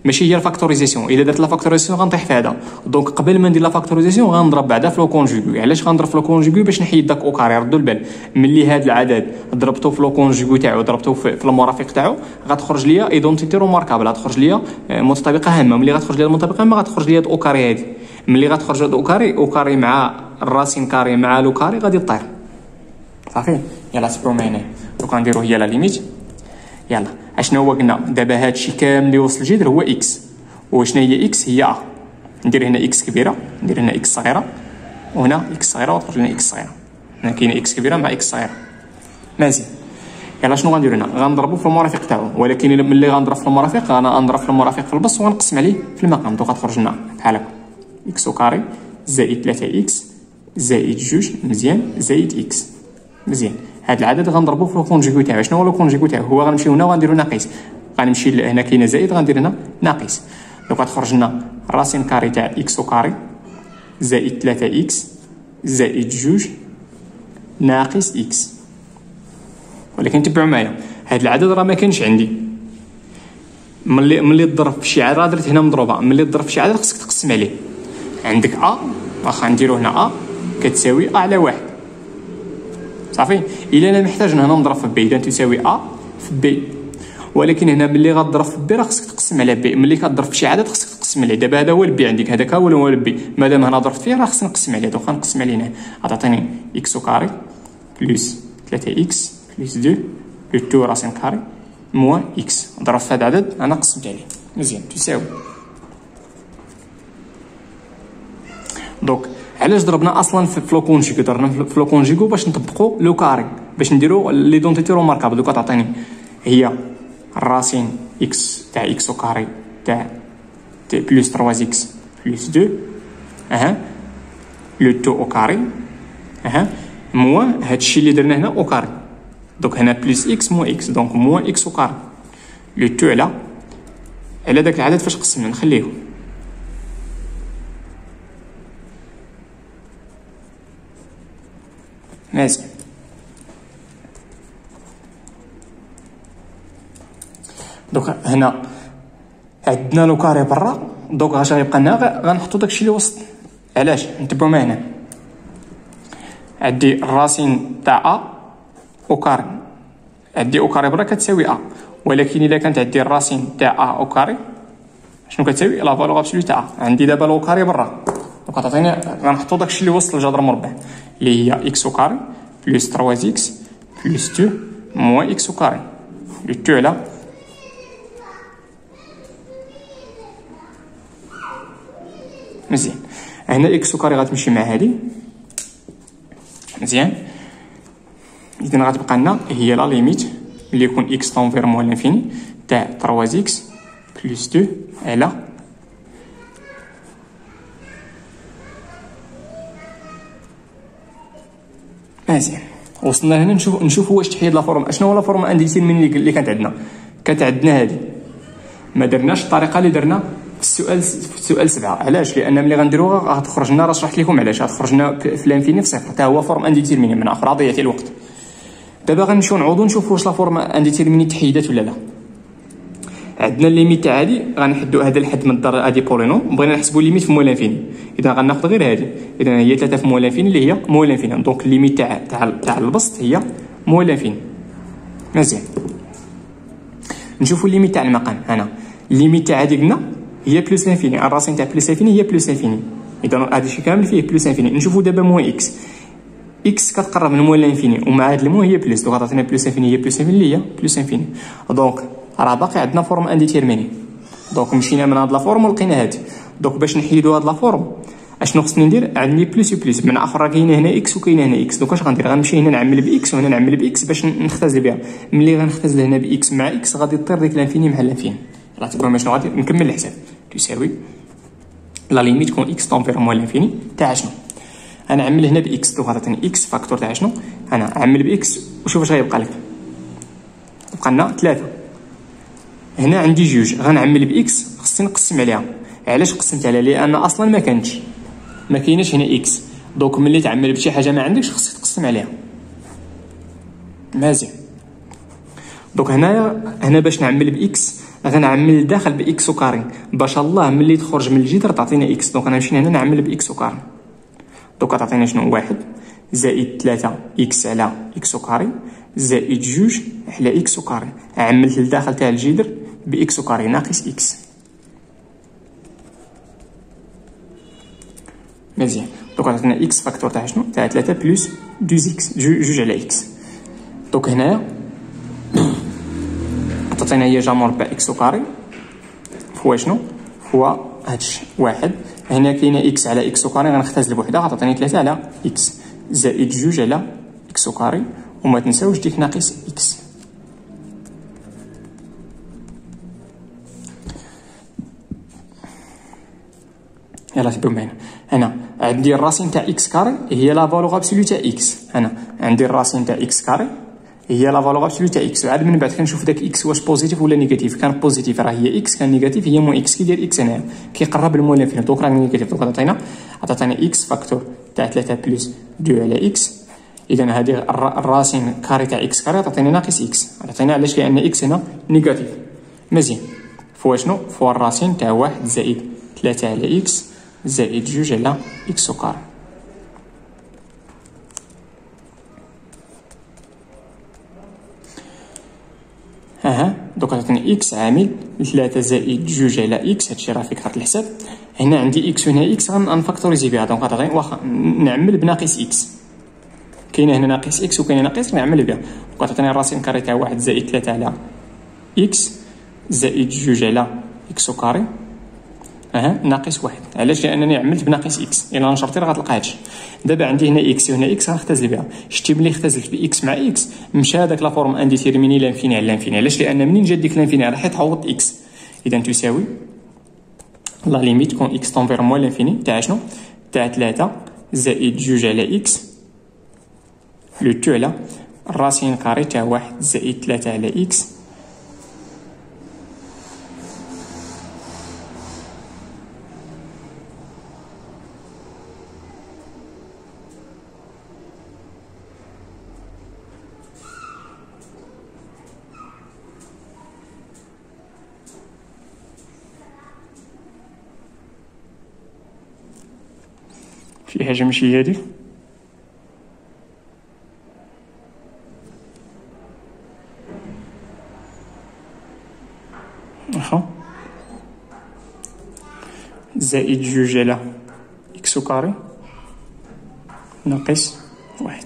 ماشي هي الفاكتوريزاسيون. الا درت لا فاكتوريزاسيون غنطيح في هذا. دونك قبل ما ندير لا فاكتوريزاسيون غنضرب بعدا في لو كونجوغي. علاش غنضرب في لو كونجوغي؟ باش نحيد داك او كاري. ردوا البال ملي هذا العدد ضربته في لو كونجوغي تاعو ضربته في المرافق تاعو غتخرج ليا ايدونتيتي روماركابل، غتخرج ليا متطابقه هامه. ملي غتخرج ليا المتطابقه هامه غتخرج ليا او كاري هذه. ملي غتخرج هاد او كاري مع الراسين كاري مع لو كاري غادي طير صافي. يلا تبعوا معايا. دوك غنديرو هي لا ليميت. يلا اشنو هو قلنا دابا هادشي كامل اللي وصل الجذر هو اكس. وشنو هي اكس؟ هي ا. ندير هنا اكس كبيره، ندير هنا اكس صغيره، وهنا اكس صغيره، وتخرج لنا اكس صغيره. هنا كاينه اكس كبيره مع اكس صغيره. مزيان. يلا شنو غندير هنا؟ غنضربو في المرافق تاعو، ولكن ملي غنضرب في المرافق انا غنضرب في المرافق في البسط وغنقسم عليه في المقام. دونك غتخرج لنا بحال هكا اكس او كاري زائد 3 اكس زائد 2 مزيان زائد اكس مزيان. هاد العدد غنضربو في الكونجوغي تاعو. شنو هو الكونجوغي تاعو؟ هو غنمشيو هنا وغنديرو ناقص. غنمشي هنا كاينه زائد غندير هنا ناقص. دونك غتخرج لنا راسين كاري تاع اكس او كاري زائد 3 اكس زائد 2 ناقص اكس. ولكن تبعوا معايا هاد العدد راه ما كانش عندي. ملي تضرب في شي عدد درت هنا مضروبه، ملي تضرب في شي عدد خصك تقسم عليه. عندك ا واخا نديرو هنا ا كتساوي ا على 1 صافي. الا انا محتاج هنا نضرب في بي اذا تساوي ا في بي، ولكن هنا ملي غتضرب في بي راه خصك تقسم على بي. ملي كتضرب في شي عدد خصك تقسم عليه. دابا هذا هو البي عندك، هذاك هو البي. مادام هنا ضربت فيه راه خصنا نقسم عليه. دونك غنقسم عليه هنا غتعطيني اكس او كاري بلس 3 اكس بلس 2 لو تو راسين كاري موا اكس. ضرب في هذا العدد انا قسمت عليه مزيان تساوي. دونك علاش ضربنا اصلا في لو كونجوغي؟ ضربنا في لو كونجوغي باش نطبقوا لو كاري، باش نديروا ليدونتيتي روماركابل. دوك تعطيني هي الراسين اكس تاع اكس او كاري تاع بلس 3 اكس بلس 2 لو تو او كاري موا هادشي اللي درنا هنا او كاري. دونك هنا بلس اكس موا اكس، دونك موا اكس او كاري لو تو على داك العدد. فاش قسمنا نخليه مزيان. دوك هنا عندنا لو كاري برا، دوك اش غيبقى لنا؟ غنحطو داكشي اللي وسط. علاش؟ نتبعوا معايا هنا. عندي الراسين تاع ا او كاري، عندي او كاري برا كتساوي ا، ولكن الا كانت عندي الراسين تاع ا او كاري شنو كتساوي؟ لا فالور ابسولو تاع ا. عندي دابا لو كاري برا، دونك غتعطيني غنحطو داكشي اللي وسط الجذر مربع اللي هي اكس او كاري بلس 3 اكس بلس 2 موا اكس او كاري لو تو على مزيان. هنا اكس او كاري غتمشي مع هادي مزيان. اذا غتبقى لنا هي لا ليميت اللي يكون اكس طون موا لانفيني تاع 3 اكس بلس 2 على مزيان. وصلنا هنا نشوف واش تحيد لا فورم. اشنو هو لا فورم انديتيرميني اللي كانت عندنا؟ كانت عندنا هذه، ما درناش الطريقه اللي درنا في السؤال 7. علاش؟ لان ملي غنديروها غتخرج لنا، راه شرحت لكم علاش غتخرج لنا في الانفيني في صفر، حتى هو فورم انديتيرميني. من اخر ضيعتي الوقت. دابا غنمشيو نعوضو نشوفوا واش لا فورم انديتيرميني تحيدات ولا لا. عندنا الليميت تاع هادي غنحدو هذا الحد من الدار هادي بولينوم، بغينا نحسبوا الليميت في مول انفيني، اذا غناخذ غير هادي، اذا هي 3 في مول انفيني اللي هي مول انفيني، دونك الليميت تاع البسط هي مول انفيني. مزيان، نشوفوا الليميت تاع المقام. هنا الليميت تاع هادي قلنا هي بلوس انفيني، الراسين تاع بلوس انفيني هي بلوس انفيني، اذا هذا الشيء كامل فيه بلوس انفيني. نشوفوا دابا موان اكس، اكس كتقرب من مول انفيني ومع هاد المو هي بلوس، دونك عطاتنا بلوس انفيني هي بلوس انفيني اللي هي بلوس انفيني، دونك راه باقي عندنا فورم انديتيرميني. دونك مشينا من هاد لا فورم ولقينا هادي، دونك باش نحيدو هاد لا فورم اشنو خصني ندير؟ عندي بلوس وبلوس، بمعنى اخر راه كاينه هنا اكس وكاينه هنا اكس، دونك اش غندير؟ غنمشي هنا نعمل باكس وهنا نعمل باكس باش نختزل بها. ملي غنختزل هنا باكس مع اكس غادي طير ديك لانفيني مع لانفيني. راه تبان شنو غادي نكمل الحساب. تساوي لا ليميت كون اكس طون فيغ موال لانفيني تاع شنو؟ انا عمل هنا باكس، دونك غتعطيني اكس فاكتور تاع شنو؟ انا عمل باكس وشوف اش غيبقى لك، بقى لنا 3. هنا عندي جوج، غنعمل باكس خصني نقسم عليها. علاش قسمت عليها؟ لان اصلا ما كايناش هنا اكس، دونك ملي تعمل بشي حاجه ما عندكش خصك تقسم عليها. مزيان، دونك هنا باش نعمل باكس غنعمل داخل باكس وكاري باش الله ملي تخرج من الجذر تعطينا اكس، دونك انا نمشي هنا نعمل باكس وكاري، دونك تعطينا شنو؟ 1 زائد 3 اكس على اكس وكاري زائد 2 على اكس وكاري، عملت لداخل تاع الجذر باكس وكاري ناقص اكس. مزيان، دونك عطينا اكس فاكتور تاع شنو؟ تاع 3 بلس 2 اكس، 2 على اكس. دونك هنايا عطاتنا هي جامور با اكس وكاري فوا شنو؟ فوا هادشي 1. هنا كاينه اكس على اكس وكاري غنختزل بوحدها، عطاتني 3 على اكس زائد 2 على اكس وكاري، وما تنساوش ديك ناقص اكس. يلا تبعوا معايا. هنا عندي الراسين تاع اكس كاري هي لا فالور ابسولو تاع اكس، هنا عندي الراسين تاع اكس كاري هي لا فالور ابسولو تاع اكس، وعاد من بعد كنشوف داك اكس واش بوزيتيف ولا نيجاتيف. كان بوزيتيف راه هي اكس، كان نيجاتيف هي مو اكس. كي داير اكس هنايا كيقرب لمول الانفيني، دونك راه نيجاتيف. دونك عطاتنا اكس فاكتور تاع 3 بلس 2 على اكس، اذا هذه الراسين كاري تاع اكس كاري تعطيني ناقص اكس. عطينا علاش؟ لان اكس هنا نيجاتيف. مزيان، فوا شنو؟ فوا الراسين تاع 1 زائد 3 على اكس زائد 2 على اكس وكاري. دوك عطيني اكس عامل 3 زائد 2 على اكس، هادشي راه فيك خط الحساب. هنا عندي اكس وهنا اكس غنفاكتوريزي بها، دونك غتعطيني واخا نعمل بناقص اكس، كاينه هنا ناقص اكس وكاينه ناقص نعمل بها، دونك غتعطيني الراسين كاري تاع 1 زائد 3 على اكس زائد 2 على اكس وكاري ناقص 1. علاش؟ لانني عملت بناقص اكس، الا نشرتي راه غتلقى هادشي. دابا عندي هنا اكس وهنا اكس غنختزل بها. شتي ملي اختزلت باكس مع اكس مشى هذاك لا فورم انديتيرميني لانفيني على لانفيني. علاش؟ لان منين جات ديك لانفيني راه حيت عوضت اكس، اذا تساوي لا ليميت كون اكس طون فيغ موال لانفيني تاع شنو؟ تاع 3 زائد 2 على اكس لو تو على الراسين كاري تاع 1 زائد 3 على اكس شي حاجه ماشي هادي. واخا زائد 2 على اكس كاري ناقص 1.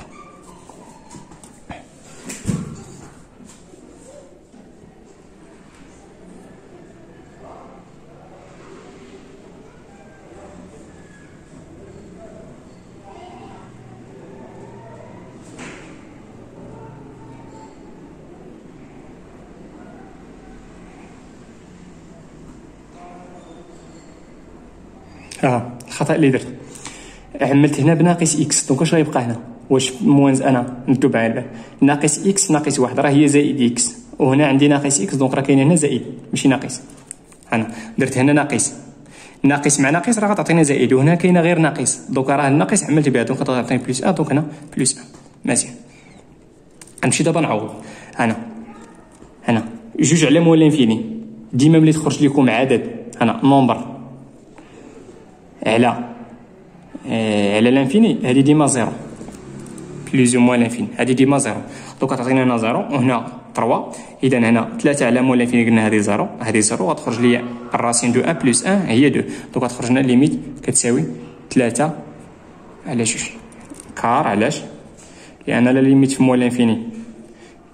الخطا اللي درت عملت هنا بناقص اكس، دونك واش غيبقى هنا؟ واش موانز انا ندوب على البال ناقص اكس ناقص 1 راه هي زائد اكس، وهنا عندي ناقص اكس، دونك راه كاين هنا زائد ماشي ناقص. انا درت هنا ناقص مع ناقص راه غتعطينا زائد، وهنا كاينه غير ناقص، دونك راه الناقص عملت بها، دونك غتعطيني بلس 1، دونك هنا بلس 1. مزيان، غنمشي دابا نعوض. هنا 2 على موال لانفيني ديما ملي تخرج لكم عدد انا نومبر على لانفيني، هذه ديما زيرو بلوز او موان لانفيني، هذه ديما زيرو. دوكا تعطينا هنا زيرو وهنا 3. اذا هنا 3 على موان لانفيني قلنا هذه زيرو، هذه زيرو غتخرج لي الراسين دو 1 بلس 1 هي 2. دوكا تخرج لنا ليميت كتساوي 3 على 2. كار علاش؟ لان لا ليميت في موان لانفيني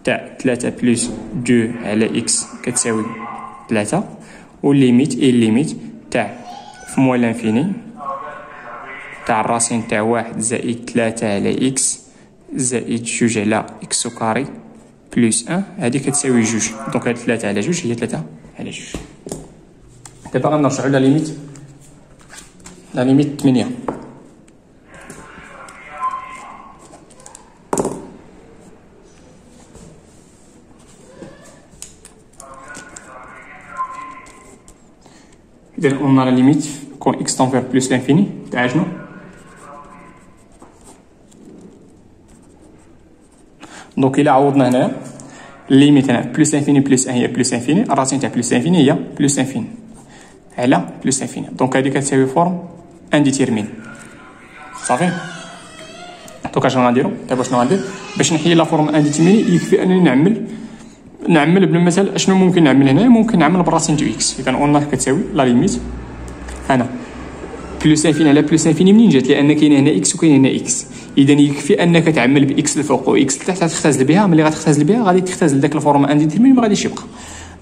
تاع 3 بلس 2 على اكس كتساوي 3، والليميت الليميت تاع في موان لانفيني تاع الراسين تاع 1 زائد 3 على اكس زائد 2 على اكس كاري بلس 1 هذه كتساوي 2. دونك هاد 3 على 2 هي 3 على 2. دابا غنرجعو لا ليميت 8. إذا قلنا لا ليميت كون إكس تون فيغ بلوس لانفيني تاع شنو؟ دونك إلا عوضنا هنايا ليميت هنا بلوس لانفيني بلوس 1 هي بلوس لانفيني، الراسين تاع بلوس لانفيني هي بلوس لانفيني على بلوس لانفيني. دونك هادي كتساوي فورم انديتيرمين. صافي. دونك اشنو غنديرو دابا؟ شنو غندير باش نحيي لا فورم انديتيرميني؟ يكفي انني نعمل بالمثال. اشنو ممكن نعمل هنا؟ ممكن نعمل براسين دو اكس. اذا قلنا كتساوي لا ليميت هنا بلوس انفيني على بلوس انفيني. منين جات؟ لان كاين هنا اكس وكاين هنا اكس. اذا يكفي انك تعمل باكس الفوق واكس لتحت تختزل بها. ملي غتختزل بها غادي تختزل داك الفورم انديتيرميني ما غاديش يبقى.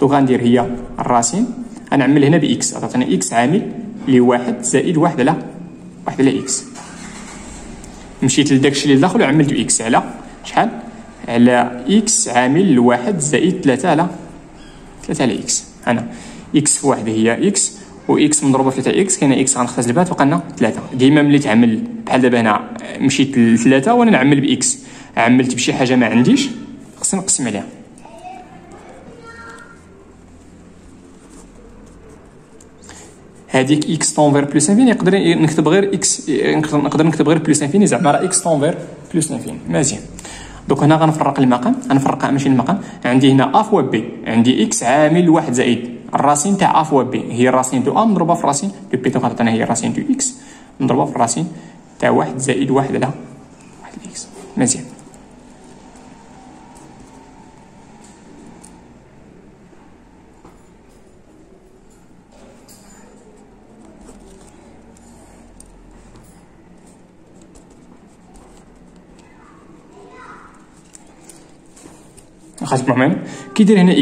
دونك غندير هي الراسين غنعمل هنا باكس، عطاتنا اكس عامل لي 1 زائد 1 على اكس. مشيت لداكشي اللي لداخل وعملت اكس على شحال؟ على اكس عامل 1 زائد 3 على اكس. هنا اكس في 1 هي اكس، و اكس مضروبه في 3 اكس. كاينه اكس غنختزل بها تبقى لنا 3. ديما ملي تعمل بحال دابا هنا مشيت ل 3 وانا نعمل باكس، عملت بشي حاجه ما عنديش خصني نقسم عليها. هذيك اكس طونفير بلوس انفيني نقدر نكتب غير اكس، نقدر نكتب غير بلوس انفيني زعما راه اكس طونفير بلوس انفيني. مزيان. دوك هنا غنفرق المقام، غنفرق ماشي المقام. عندي هنا ا فوا بي، عندي اكس عامل 1 زائد الراسين تاع ا فوا بي هي الراسين دو ا مضروبه في الراسين دو بي. دونك غتعطينا هي الراسين دو اكس مضروبه في الراسين تاع 1 زائد 1 على 1 اكس. مزيان. خاص معنا كيدير هنا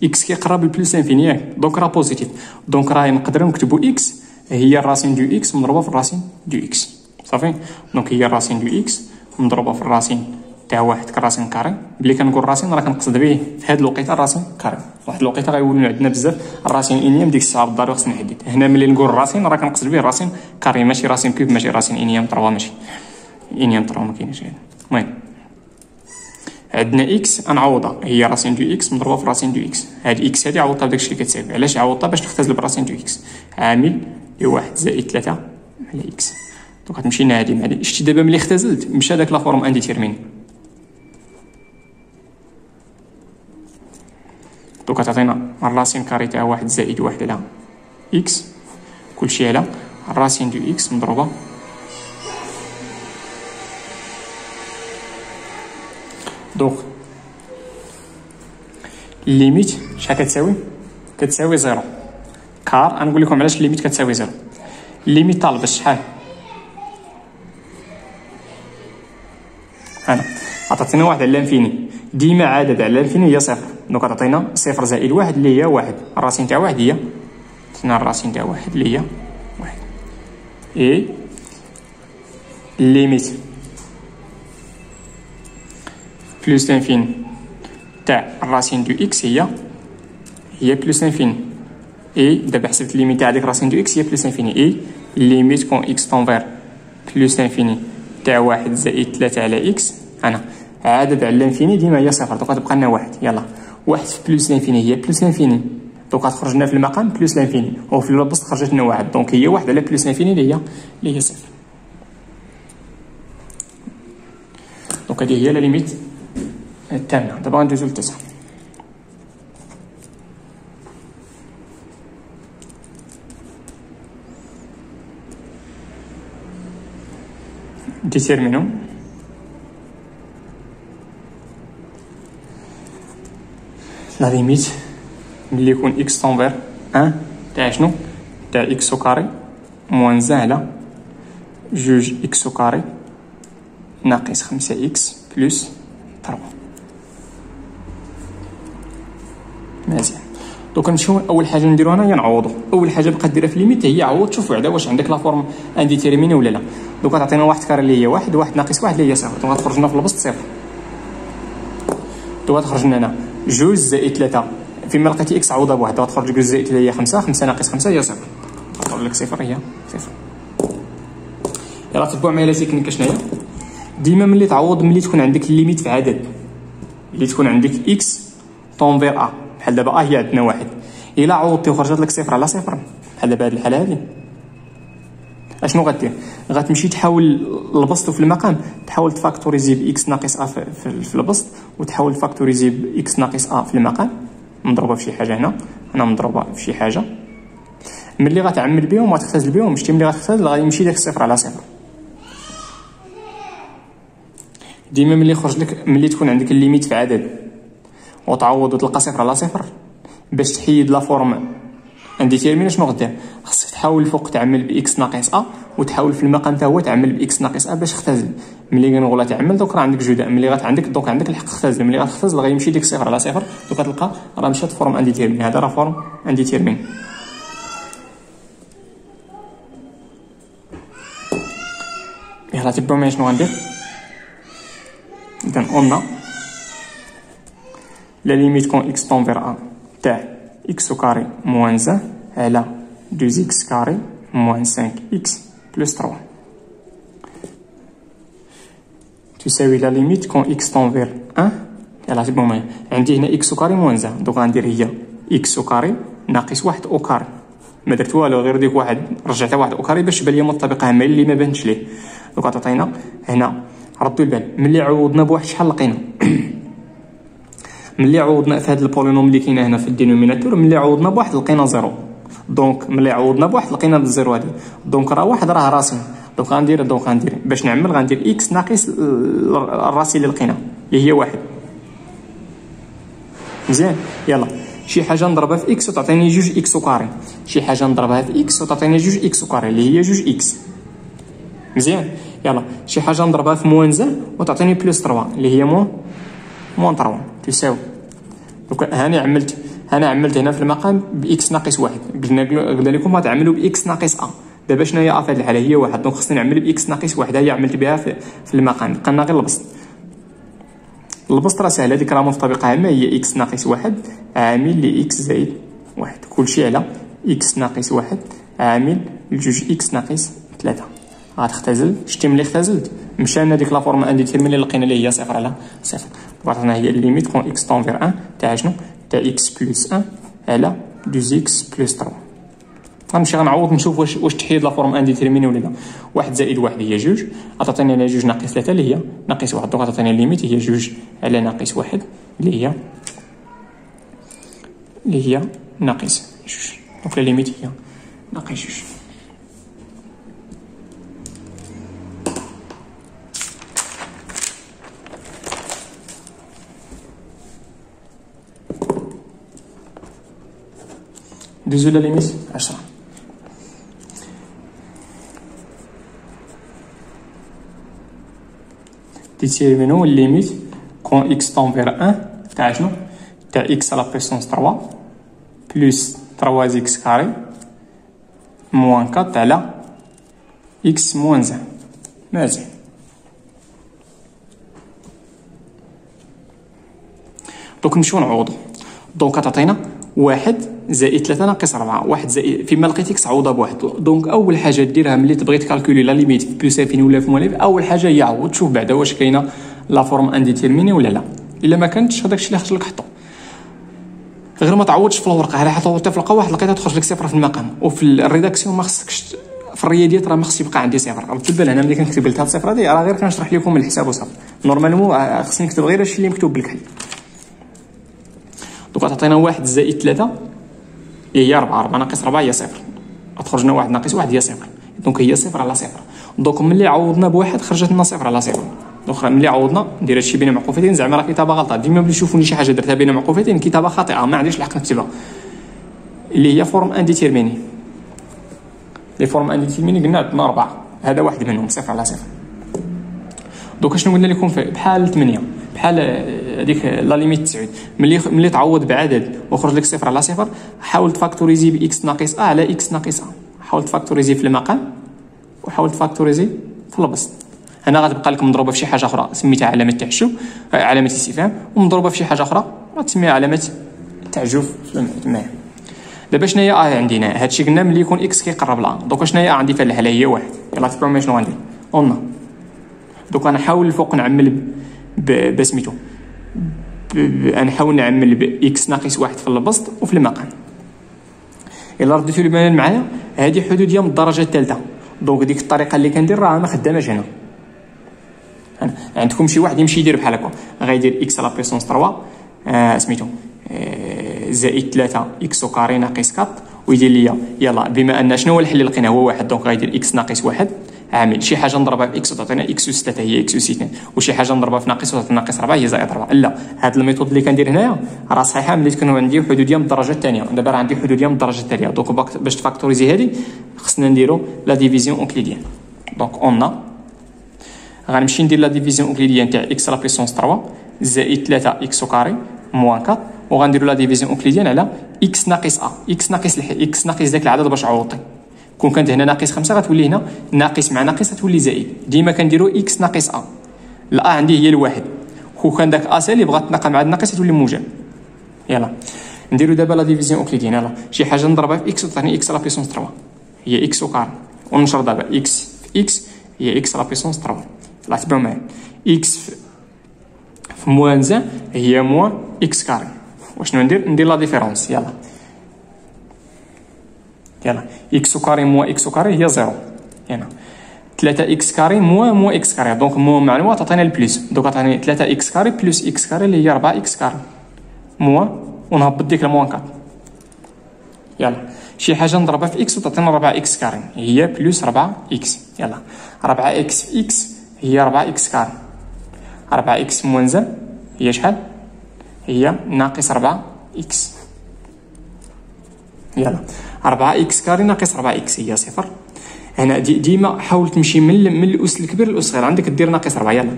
اكس كيقرب لبلوس انفيني ياك، دونك راه بوزيتيف. دونك راه نقدروا نكتبوا اكس هي الراسين دو اكس مضروبه في الراسين دو اكس. صافي. دونك هي الراسين دو اكس مضروبه في الراسين تاع واحد كراسين كاري. بلي كنقول راسين راه كنقصد به في هذه الوقيته الراسين كاري. واحد الوقيته غيولوا عندنا بزاف الراسين انيام، ديك الساعه بالضروري خصني نحدد. هنا ملي نقول راسين راه كنقصد به راسين كاري، ماشي راسين كوب، ماشي راسين انيام 3، ماشي انيام 3 ما كاينش هذا. المهم عندنا اكس غنعوضها هي راسين دو اكس مضروبه في راسين دو اكس. هاد اكس هادي عوضتها بداكشي اللي كتساوي. علاش عوضتها؟ باش نختزل براسين دو اكس عامل لي 1 زائد 3 على اكس. دونك غتمشي لنا هادي مع هادي. شتي دابا ملي اختزلت مشى داك لا فورم انديتيرميني. دونك تعطينا الراسين كاري تاع 1 زائد 1 على اكس كلشي على الراسين دو اكس مضروبه دونك الليميت شحال كتساوي؟ كتساوي 0. كار غنقول لكم علاش الليميت كتساوي 0. الليميت طالب شحال؟ هنا عطاتنا 1 على الانفيني، ديما عدد على الانفيني هي 0. دونك عطاتنا 0 زائد 1 اللي هي 1. الراسين تاع 1 هي عطاتنا الراسين تاع 1 اللي هي 1. اي الليميت بلوس لانفيني تاع الراسين دو اكس هي بلوس لانفيني. اي دابا حسبت الليميت تاع ديك راسين دو اكس هي بلوس لانفيني. اي ليميت كون اكس طونفير بلوس لانفيني تاع 1 زائد 3 على اكس. انا عدد على الانفيني ديما هي 0. دونك غتبقى لنا 1. يلا 1 في بلوس لانفيني هي بلوس لانفيني. دونك غتخرج لنا في المقام بلوس لانفيني، وفي البسط خرجت لنا 1. دونك هي 1 على بلوس لانفيني اللي هي 0. دونك هذه هي لا ليميت الثامنه. دابا غندوزو للتاسعه. ديتيرمينو لا ليميت ملي يكون اكس طونفير ان تاع شنو؟ تاع اكس او كاري موان زان على جوج اكس او كاري ناقص 5 اكس بلس 3. مزيان. دوكا نمشيو اول حاجه نديرو هنا هي نعوضو. اول حاجه بقى ديرها في ليميت هي عوض، شوف بعدا واش عندك لا فورم انديتيرميني ولا لا. دوكا تعطينا واحد كاري اللي هي واحد، واحد ناقص واحد اللي هي صفر، دوكا تخرج لنا في البسط صفر. دوكا تخرج لنا هنا جوج زائد 3 فيما لقيتي اكس عوضها بواحد، غتخرج جوج زائد 3 هي 5، 5 ناقص 5 هي صفر، غتخرج لك صفر هي صفر. يلا تبعوا معايا لا تكنيك شناهي. ديما ملي تعوض ملي تكون عندك الليميت في عدد، ملي تكون عندك اكس طونفير ا بحال دابا ا هي عندنا واحد، الا عوضتي وخرجت لك صفر على صفر بحال دابا هاد الحاله هادي، اشنو غدير؟ غتمشي تحاول البسط في المقام، تحاول تفاكتوريزي باكس ناقص ا في البسط، وتحاول تفاكتوريزي باكس ناقص ا في المقام، مضروبه في شي حاجه هنا مضروبه في شي حاجه. ملي غتعمل بهم وغتختزل بهم، شتي ملي غتختزل غيمشي داك الصفر على صفر. ديما ملي يخرج لك ملي تكون عندك الليميت في عدد وتعوض وتلقى صفر على صفر، باش تحيد لا فورم انديتيرميني شنو غدير؟ خاصك تحاول الفوق تعمل باكس ناقص ا، وتحاول في المقام حتى هو تعمل باكس ناقص ا باش تختزل. ملي كنقولها تعمل دوك راه عندك جداء، ملي عندك دوك عندك الحق تختزل، ملي غتختزل غيمشي ديك صفر على صفر، دوك تلقى راه مشات فورم انديتيرميني. هذا راه فورم انديتيرميني. يلا تبعوا معايا شنو غندير. إذن قلنا لا ليميت كون إكس طونفير أ تاع إكس أو كاري موان زان على دوز إكس كاري موان سانك إكس بلس 3 تساوي لا ليميت كون إكس طونفير أن. يلا تبعو معايا، عندي هنا إكس أو كاري موان زان، دوك غندير هي إكس أو كاري ناقص واحد أو كاري، ما درت والو غير ديك واحد رجعتها واحد أو كاري باش تبان ليا منطبقة هما اللي ما بانتش ليه. دوك تعطينا هنا ردوا البال ملي عوضنا بواحد شحال لقينا ملي عوضنا في هذا البولينوم اللي كاينه هنا في الدينوميناتور، ملي عوضنا بواحد لقينا زيرو، دونك ملي عوضنا بواحد لقينا الزيرو هادي، دونك راه واحد راه راسين. دونك غندير باش نعمل غندير اكس ناقص الراسي اللي لقينا اللي هي واحد. مزيان. يلا شي حاجه نضربها في اكس وتعطيني جوج اكس وكاري، شي حاجه نضربها في اكس وتعطيني جوج اكس وكاري اللي هي جوج اكس. مزيان. يلا شي حاجه نضربها في موان زان وتعطيني بلس 3 اللي هي موان 3 تساوي. دوك هاني عملت هنا في المقام باكس ناقص واحد، قلنا لكم غتعملوا باكس ناقص ا. دابا شنو هي ا في هذه الحاله؟ هي واحد، دونك خصني نعمل باكس ناقص واحد، هي عملت بها في المقام، بقى غير البسط راه ساهل، هذيك راه منطبقه عامه هي اكس ناقص واحد عامل لاكس زائد واحد، كلشي على اكس ناقص واحد عامل لجوج اكس ناقص 3. غتختزل، شتي ملي اختزلت مشى لنا ديك لا فورم انديتيرميني اللي لقينا اللي هي صفر على صفر. عطاتنا هي ليميت كون اكس طونفير 1 تاع شنو؟ تاع اكس بلس 1 على 2 اكس بلس 3. غنمشي غنعوض نشوف واش تحيد لا فورم انديتيرميني ولا لا. واحد زائد واحد هي جوج، عطاتني على جوج ناقص 3 اللي هي ناقص واحد، دونك عطاتني ليميت هي جوج على ناقص واحد اللي هي ناقص جوج، دونك ليميت هي ناقص جوج. دوزو لا ليميت 10. ديتيرمينو ليميت كون اكس طونفير 1 تاع شنو؟ تاع اكس على بيسونس 3 بلس 3 اكس كاري موان 4 على اكس موان زان. مزيان. دوك نمشيو نعوضو. دونك تعطينا واحد زائد 3 ناقص 4، واحد زائد فيما لقيت اكس عوضها بواحد. دونك اول حاجه ديرها ملي تبغي تكالكولي لا ليميت في بلس انفيني ولا في مواليف، اول حاجه هي عوض، شوف بعدا واش كاينه لا فورم انديتيرميني ولا لا. الا ما كانتش هذاك الشيء اللي خرج لك حطو، غير ما تعوضش في الورقه، راه حطوها في الورقه واحد لقيتها تخرج لك صفر في المقام، وفي الريداكسيون ما خصكش، في الرياضيات راه ما خص يبقى عندي صفر. ردوا البال هنا ملي كنكتب لك هاد الصفر هادي راه غير كنشرح لكم الحساب وصافي، نورمالمون خصني نكتب غير الشيء اللي مكتوب بالكحل. دوك تعطينا واحد زائد 3 هي 4 ناقص 4 هي صفر، غتخرج لنا واحد ناقص واحد هي صفر، دونك هي صفر على صفر. دونك ملي عوضنا بواحد خرجت لنا صفر على صفر. دونك ملي عوضنا ندير هادشي بين معقوفتين زعما راه كتابه غلطه. ديما ملي يشوفوني شي حاجه درتها بين معقوفتين كتابه خاطئه ما عنديش الحق نكتبها، اللي هي فورم انديتيرميني. لي فورم انديتيرميني قلنا عندنا 4، هذا واحد منهم صفر على صفر. دوك شنو قلنا لكم بحال 8 بحال هذيك لا ليميت 9 ملي تعوض بعدد وخرج لك صفر على صفر حاول تفاكتوريزي باكس ناقص ا على اكس ناقص ا. حاول تفاكتوريزي في المقام وحاول تفاكتوريزي في البسط. هنا غتبقى لك مضروبه في شي حاجه اخرى سميتها علامه تعجب، علامه استفهام، ومضروبه في شي حاجه اخرى غتسميها علامه تعجب في المعيار. دابا شنو هي ا عندنا؟ هادشي قلنا ملي يكون اكس كيقرب لا. دوك شنو هي ا عندي في الحاله هي واحد. يلاه تبعوا معايا شنو غندير قلنا. دوك نحاول الفوق نعمل بسميتو نحاول نعمل باكس ناقص واحد في البسط وفي المقام. الا رديتو لي بالي معايا هذه حدوديه من الدرجه الثالثه. دونك ديك الطريقه اللي كندير راه ما خداماش هنا. عندكم شي واحد يمشي يدير بحال هكا غيدير اكس لا بيسونس 3 سميتو زائد 3 اكس كاري ناقص 4 ويدير ليا يلا بما ان شنو هو الحل اللي لقينا هو واحد. دونك غيدير اكس ناقص واحد عامل شي حاجه نضربها في اكس وتعطينا اكس اس 3 هي اكس اس 2 وشي حاجه نضربها في ناقص وتعطينا ناقص 4 هي زائد 4. لا هاد الميثود اللي كندير هنايا راه صحيحه ملي تكون عندي حدوديه من الدرجه الثانيه. دابا راه عندي حدوديه من الدرجه الثانيه. دونك باش تفاكتوريزي هذه خصنا نديرو لا ديفيزيون اوكليديان. دونك اون غنمشي ندير لا ديفيزيون اوكليديان تاع اكس لا بيسونس 3 زائد 3 اكس كاري موان 4 وغنديروا لا ديفيزيون اوكليديان على اكس ناقص ا. اكس ناقص اكس ناقص داك العدد باش عوضتي. كون كانت هنا ناقص 5 غتولي هنا ناقص مع ناقص غتولي زائد. ديما كنديروا اكس ناقص ا. لا عندي هي الواحد. كون كان داك ا سالب بغات تنقل مع الناقص تولي موجب. يلا نديروا دابا لا ديفيزيون اوكليديان. يلا شي حاجه نضربها في اكس وتعطيني اكس لا بيسونس 3 هي اكس كار ونشر دابا اكس في اكس هي اكس لا بيسونس 3. يلا تبعوا معايا اكس في موان زان هي موان اكس كاري. واشنو ندير لا ديفيرونس. يلا اكس كاري موان اكس كاري هي 0. هنا 3 اكس كاري موان اكس كاري. دونك موان مع الموا تعطينا البليس. دونك تعطيني 3 اكس كاري بلس اكس كاري اللي هي 4 اكس كاري موان ونهبط ديك الموان 4. يلا شي حاجه نضربها في اكس وتعطينا 4 اكس كاري هي بلس 4 اكس. يلا 4 اكس في اكس هي 4 اكس كاري. 4 اكس موان زر هي شحال؟ هي ناقص 4 اكس. يلا 4 اكس كاري ناقص 4 اكس هي صفر. هنا ديما حاول تمشي من الاس الكبير للاس الصغير عندك دير ناقص 4. يلا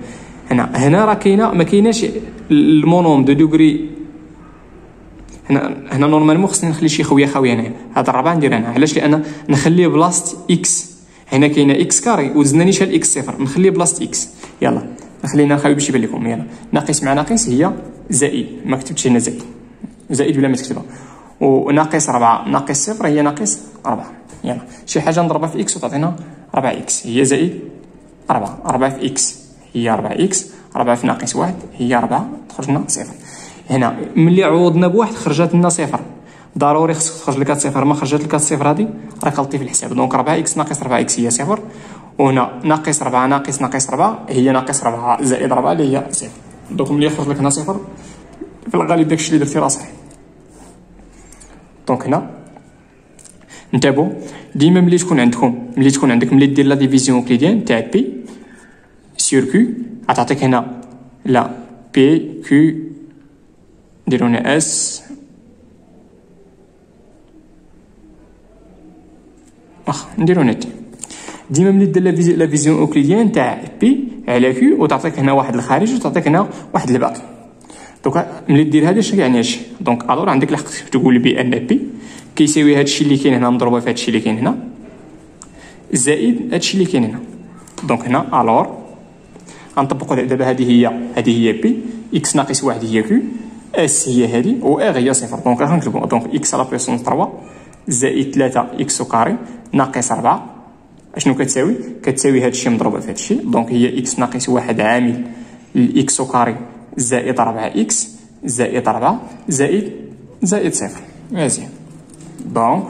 هنا راه كاينه ما كايناش المونوم دو دوغري. هنا نورمالمون خصني نخلي شي خويه خاويه هنايا. هاد الربعه ندير هنا علاش؟ لان نخلي بلاصه اكس. هنا كاينه اكس كاري وزدناني شحال اكس صفر نخلي بلاصه اكس. يلا خلينا نخاوي باش يبان لكم. يلا ناقص مع ناقص هي زائد. ما كتبتش هنا زائد بلا ما تكتبها. وناقص 4 ناقص 0 هي ناقص 4. يلا شي حاجه نضربها في اكس وتعطينا 4 اكس هي زائد 4. 4 في اكس هي 4 اكس. 4 في ناقص 1 هي 4 تخرج لنا 0. هنا ملي عوضنا بواحد خرجت لنا 0. ضروري خصك تخرج لك 0. ما خرجت لك 0 هذه راك غلطتي في الحساب. دونك 4 اكس ناقص 4 اكس هي 0. وهنا ناقص 4 ناقص 4 هي ناقص 4 زائد 4 اللي هي 0. دونك ملي يخرج لك هنا 0 في الغالب داكشي اللي درتي راه صحيح. دونك هنا انتبهوا ديما ملي تكون عندك ملي دير لا ديفيزيون اوكليديان تاع بي سور كيو غتعطيك هنا لا بي كيو نديرو هنا اس نديرو هنا تي. ديما ملي دير لا فيزيون اوكليديان تاع بي على كيو وتعطيك هنا واحد الخارج وتعطيك هنا واحد الباقي. دونك ملي دير هذا شنو يعني هادشي؟ دونك الور عندك الحق تقول بي ان بي كيساوي هادشي اللي كاين هنا مضروبه في هادشي اللي كاين هنا زائد هادشي اللي كاين هنا. دونك هنا الور غنطبقوا دابا هذه هي بي اكس ناقص واحد هي كيو اس هي هذه و ار هي صفر. دونك راح نكتبوا دونك اكس لا بيسونس 3 زائد 3 اكس كاري ناقص 4 اشنو كتساوي؟ كتساوي هادشي مضروبه في هادشي. دونك هي اكس ناقص واحد عامل الاكس كاري زائد 4 اكس زائد 4 زائد صفر. مزيان. دونك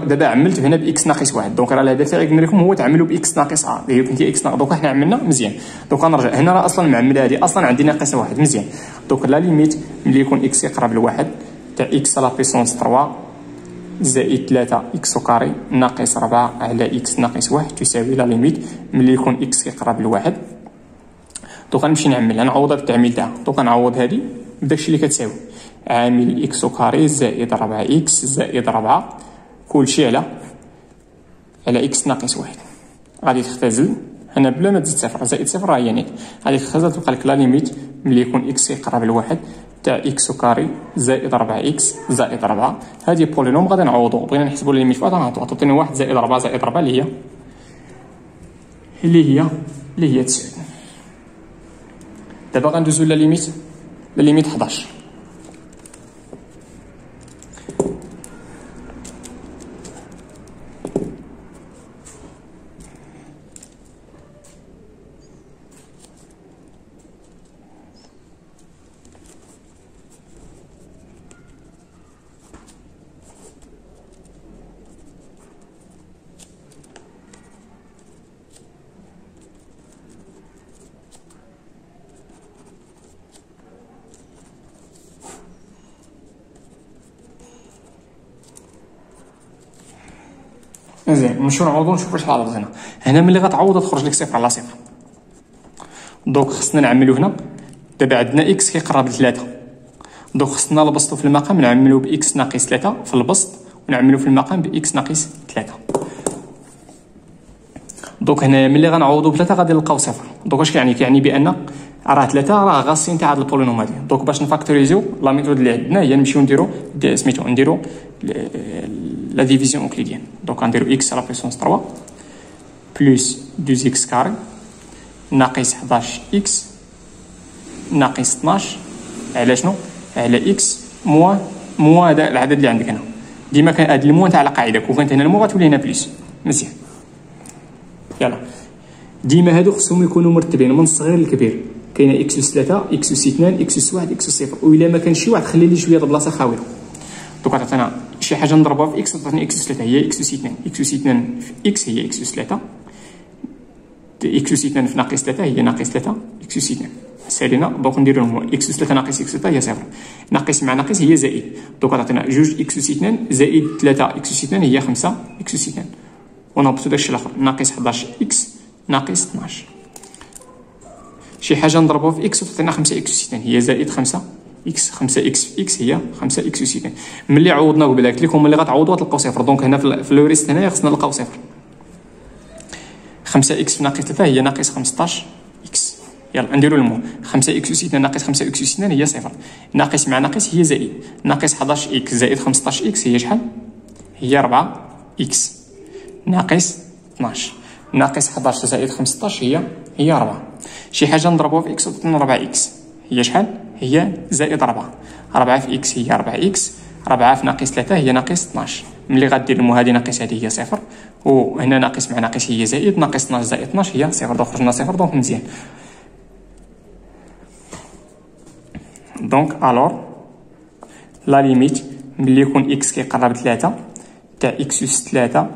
دابا عملت هنا باكس ناقص واحد. دونك راه الهدف تاعي قلنا لكم هو تعملوا باكس ناقص ا. هي كنتي اكس ناقص. دونك حنا عملنا مزيان. دونك غنرجع هنا راه اصلا معمله هذه اصلا عندي ناقص واحد. مزيان. دونك لا ليميت ملي يكون اكس يقرب لواحد تاع اكس لا بيسونس 3 زائد 3 إكس كاري ناقص 4 على إكس ناقص 1 تساوي لا ليميت ملي يكون إكس كيقرب لواحد. دوكا نمشي نعمل، غنعوضها بالتعميل تاعها. دوكا نعوض هادي بداكشي اللي كتساوي عامل إكس كاري زائد 4 إكس زائد 4 كلشي على إكس ناقص 1. غادي تختزل هنا بلا ما تزيد صفر، زائد صفر راه هي نيت، غادي تختزل تبقى لك لا ليميت ملي يكون إكس يقرب لواحد تاع إكس كاري زائد 4 إكس زائد 4. هادي بولينوم غادي نعوضو، بغينا نحسبو ليميت فواحد غنعطو، تعطيني 1 زائد 4 زائد 4 اللي هي 9. دابا غندوزو لا ليميت 11. مزيان نمشيو نعوضو نشوفو شحال غلطينا. هنا ملي غتعوض تخرج لك صفر على صفر. دوك خصنا نعملو هنا، دابا عندنا إكس كيقرب لثلاثة، دوك خصنا نبسطو في المقام نعملو بإكس ناقص 3 في البسط ونعملو في المقام بإكس ناقص 3. دوك هنايا ملي غنعوضو بثلاثة غادي نلقاو صفر. دوك اش كيعني بأن راه 3 راه غاسين تاع هاد البولينوم هادي. دوك باش نفاكتوريزيو لا ميثود اللي عندنا هي نمشيو نديرو سميتو نديرو لا ديفيزيون اوكليديان. دوك غنديرو إكس على بويسونس 3 بلس 2 إكس كاري ناقص 11 إكس ناقص 12 على شنو؟ على إكس موا هذا العدد اللي عندك هنا. ديما كان هاد الموا تاع على قاعدة، كون كانت هنا الموا غتولي هنا بلس. مزيان يلا ديما هادو خصهم يكونوا مرتبين من الصغير للكبير. كاينه إكس أس 3 إكس أس 2 إكس أس 1 إكس أس 0، وإلا ما كانش شي واحد خلي لي شويه البلاصه خاويه. دوك عطاتنا شي حاجه نضربوها في إكس، عطاتني إكس أس 3 هي إكس أس 2، إكس أس 2 في إكس هي إكس أس 3، إكس أس 2 في ناقص 3 هي ناقص 3 إكس أس 2. سالينا دوك نديرو لهم إكس أس 3 ناقص إكس 3 هي صفر، ناقص مع ناقص هي زائد. دوك عطاتنا جوج إكس أس 2 زائد 3 إكس أس 2 هي 5 إكس أس 2، ونهبطو داكشي الآخر ناقص 11 إكس ناقص 12. شي حاجه نضربوها في إكس وتعطينا 5 إكس أس 2 هي زائد 5 إكس، 5 إكس في إكس هي 5 إكس أس 2. ملي عوضنا قبل قلت لكم ملي غتعوضوا غتلقاو صفر. دونك هنا في لوريست هنايا خصنا نلقاو صفر. 5 إكس في ناقص 3 هي ناقص 15 إكس. يلا نديرو المو 5 إكس أس 2 ناقص 5 إكس أس 2 هي صفر، ناقص مع ناقص هي زائد، ناقص 11 إكس زائد 15 إكس هي شحال؟ هي 4 إكس ناقص 12، ناقص 11 زائد 15 هي 4. شي حاجه نضربوها في إكس وتعطينا 4 إكس هي شحال؟ هي زائد 4. 4 في إكس هي 4 إكس، 4 في ناقص 3 هي ناقص 12. ملي غدير المو هادي ناقص هادي هي صفر، وهنا ناقص مع ناقص هي زائد، ناقص 12 زائد 12 هي صفر. دونك خرجنا صفر. دونك مزيان. دونك الور لا ليميت ملي يكون إكس كيقرب 3 تاع إكس أس 3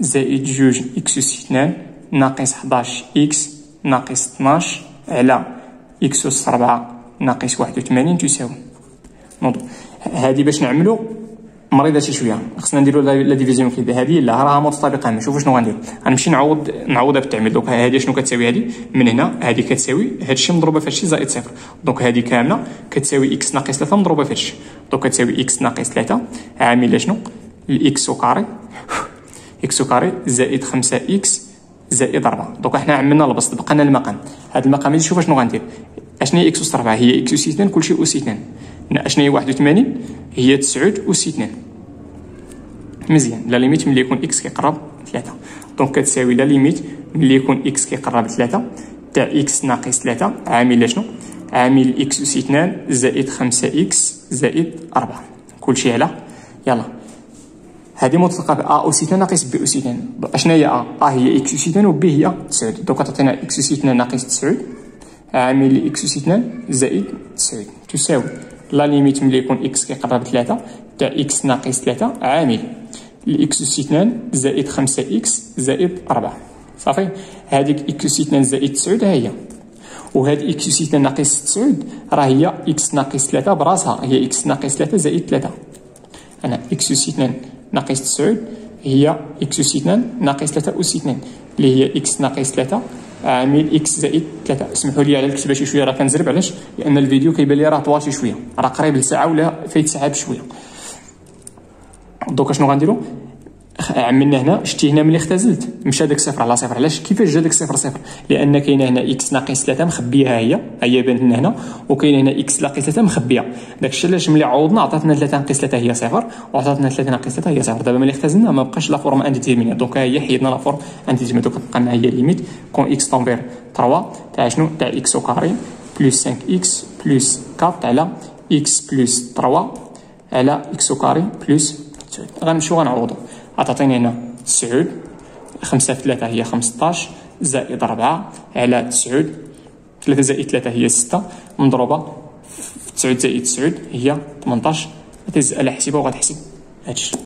زائد جوج إكس أس 2 ناقص 11 إكس ناقص 12 على إكس أس 4 ناقص 81 تساوي. نوض هادي باش نعملو مريضه شي شويه، خصنا نديرو لا ديفيزيون كي هادي لا راها متطابقه. نشوفو شنو غندير. غنمشي نعوضها بالتعميل. دونك هادي شنو كتساوي؟ هادي من هنا هادي كتساوي هادشي مضروبه في هادشي زائد صفر. دونك هادي كامله كتساوي إكس ناقص 3 مضروبه في هادشي. دونك كتساوي إكس ناقص 3 عامله شنو؟ الإكس كاري إكس كاري زائد 5 إكس زائد 4. دونك حنا عملنا البسط بقى لنا المقام. هاد المقام اللي شوف شنو غندير. اشنو هي إكس أس 4 هي إكس أس 2 كلشي أس 2. اشنو هي 81 هي 9 أس 2. مزيان. لا ليميت ملي يكون إكس كيقرب 3. دونك كتساوي لا ليميت ملي يكون إكس كيقرب 3 تاع إكس ناقص 3 عامل شنو؟ عامل إكس أس 2 زائد 5 إكس زائد 4 كلشي على يلا هذه متلقى ا أس 2 ناقص بي أس 2. اشنا هي ا هي إكس أس 2 وبي هي 9. دوك تعطينا إكس أس 2 ناقص 9 عامل إكس أس 2 زائد 9 تساوي لا ليميت ملي يكون إكس كيقرب 3 تاع إكس ناقص 3 عامل الإكس أس 2 زائد 5 إكس زائد 4. صافي. هذيك إكس أس 2 زائد 9 ها هي، وهاد إكس أس 2 ناقص 9 راه هي إكس ناقص 3 براسها، هي إكس ناقص 3 زائد 3. أنا إكس أس 2 ناقص 9 هي إكس أس 2 ناقص 3 أس 2 اللي هي إكس ناقص 3 عامل إكس زائد 3. اسمحوا لي على الكتابة شي شوية راه كنزرب، علاش؟ لأن الفيديو كيبان لي راه طوال شي شوية، راه قريب لساعة ولا فايت ساعة بشوية. دوكا شنو غنديرو؟ عملنا هنا، شتي هنا ملي اختزلت مشى داك صفر على صفر. علاش؟ كيفاش جا داك صفر صفر؟ لان كاينه هنا اكس ناقص 3 مخبيه، هي بانت لنا هنا، وكاينه هنا اكس ناقص 3 مخبيه. داكشي علاش ملي عوضنا عطاتنا 3 ناقص 3 هي صفر، وعطاتنا 3 ناقص 3 هي صفر. دابا ملي اختزلنا ما بقاش لا فورم انديتيرميني، دونك هي حيدنا لا فورم انديتيرميني. دوك بقى لنا هي ليميت كون اكس طونفير 3 تاع شنو؟ تاع اكس او كاري بلس 5 اكس بلس 4 على اكس بلس 3 على اكس او كاري بلس 9. غنمشيو غنعوضو. عطاتيني هنا 9، 5 في 3 هي 15 زائد 4 على 9، 3 زائد 3 هي 6 مضروبة في 9 زائد 9 هي 18. غتهز على حسيبة وغتحسب هادشي.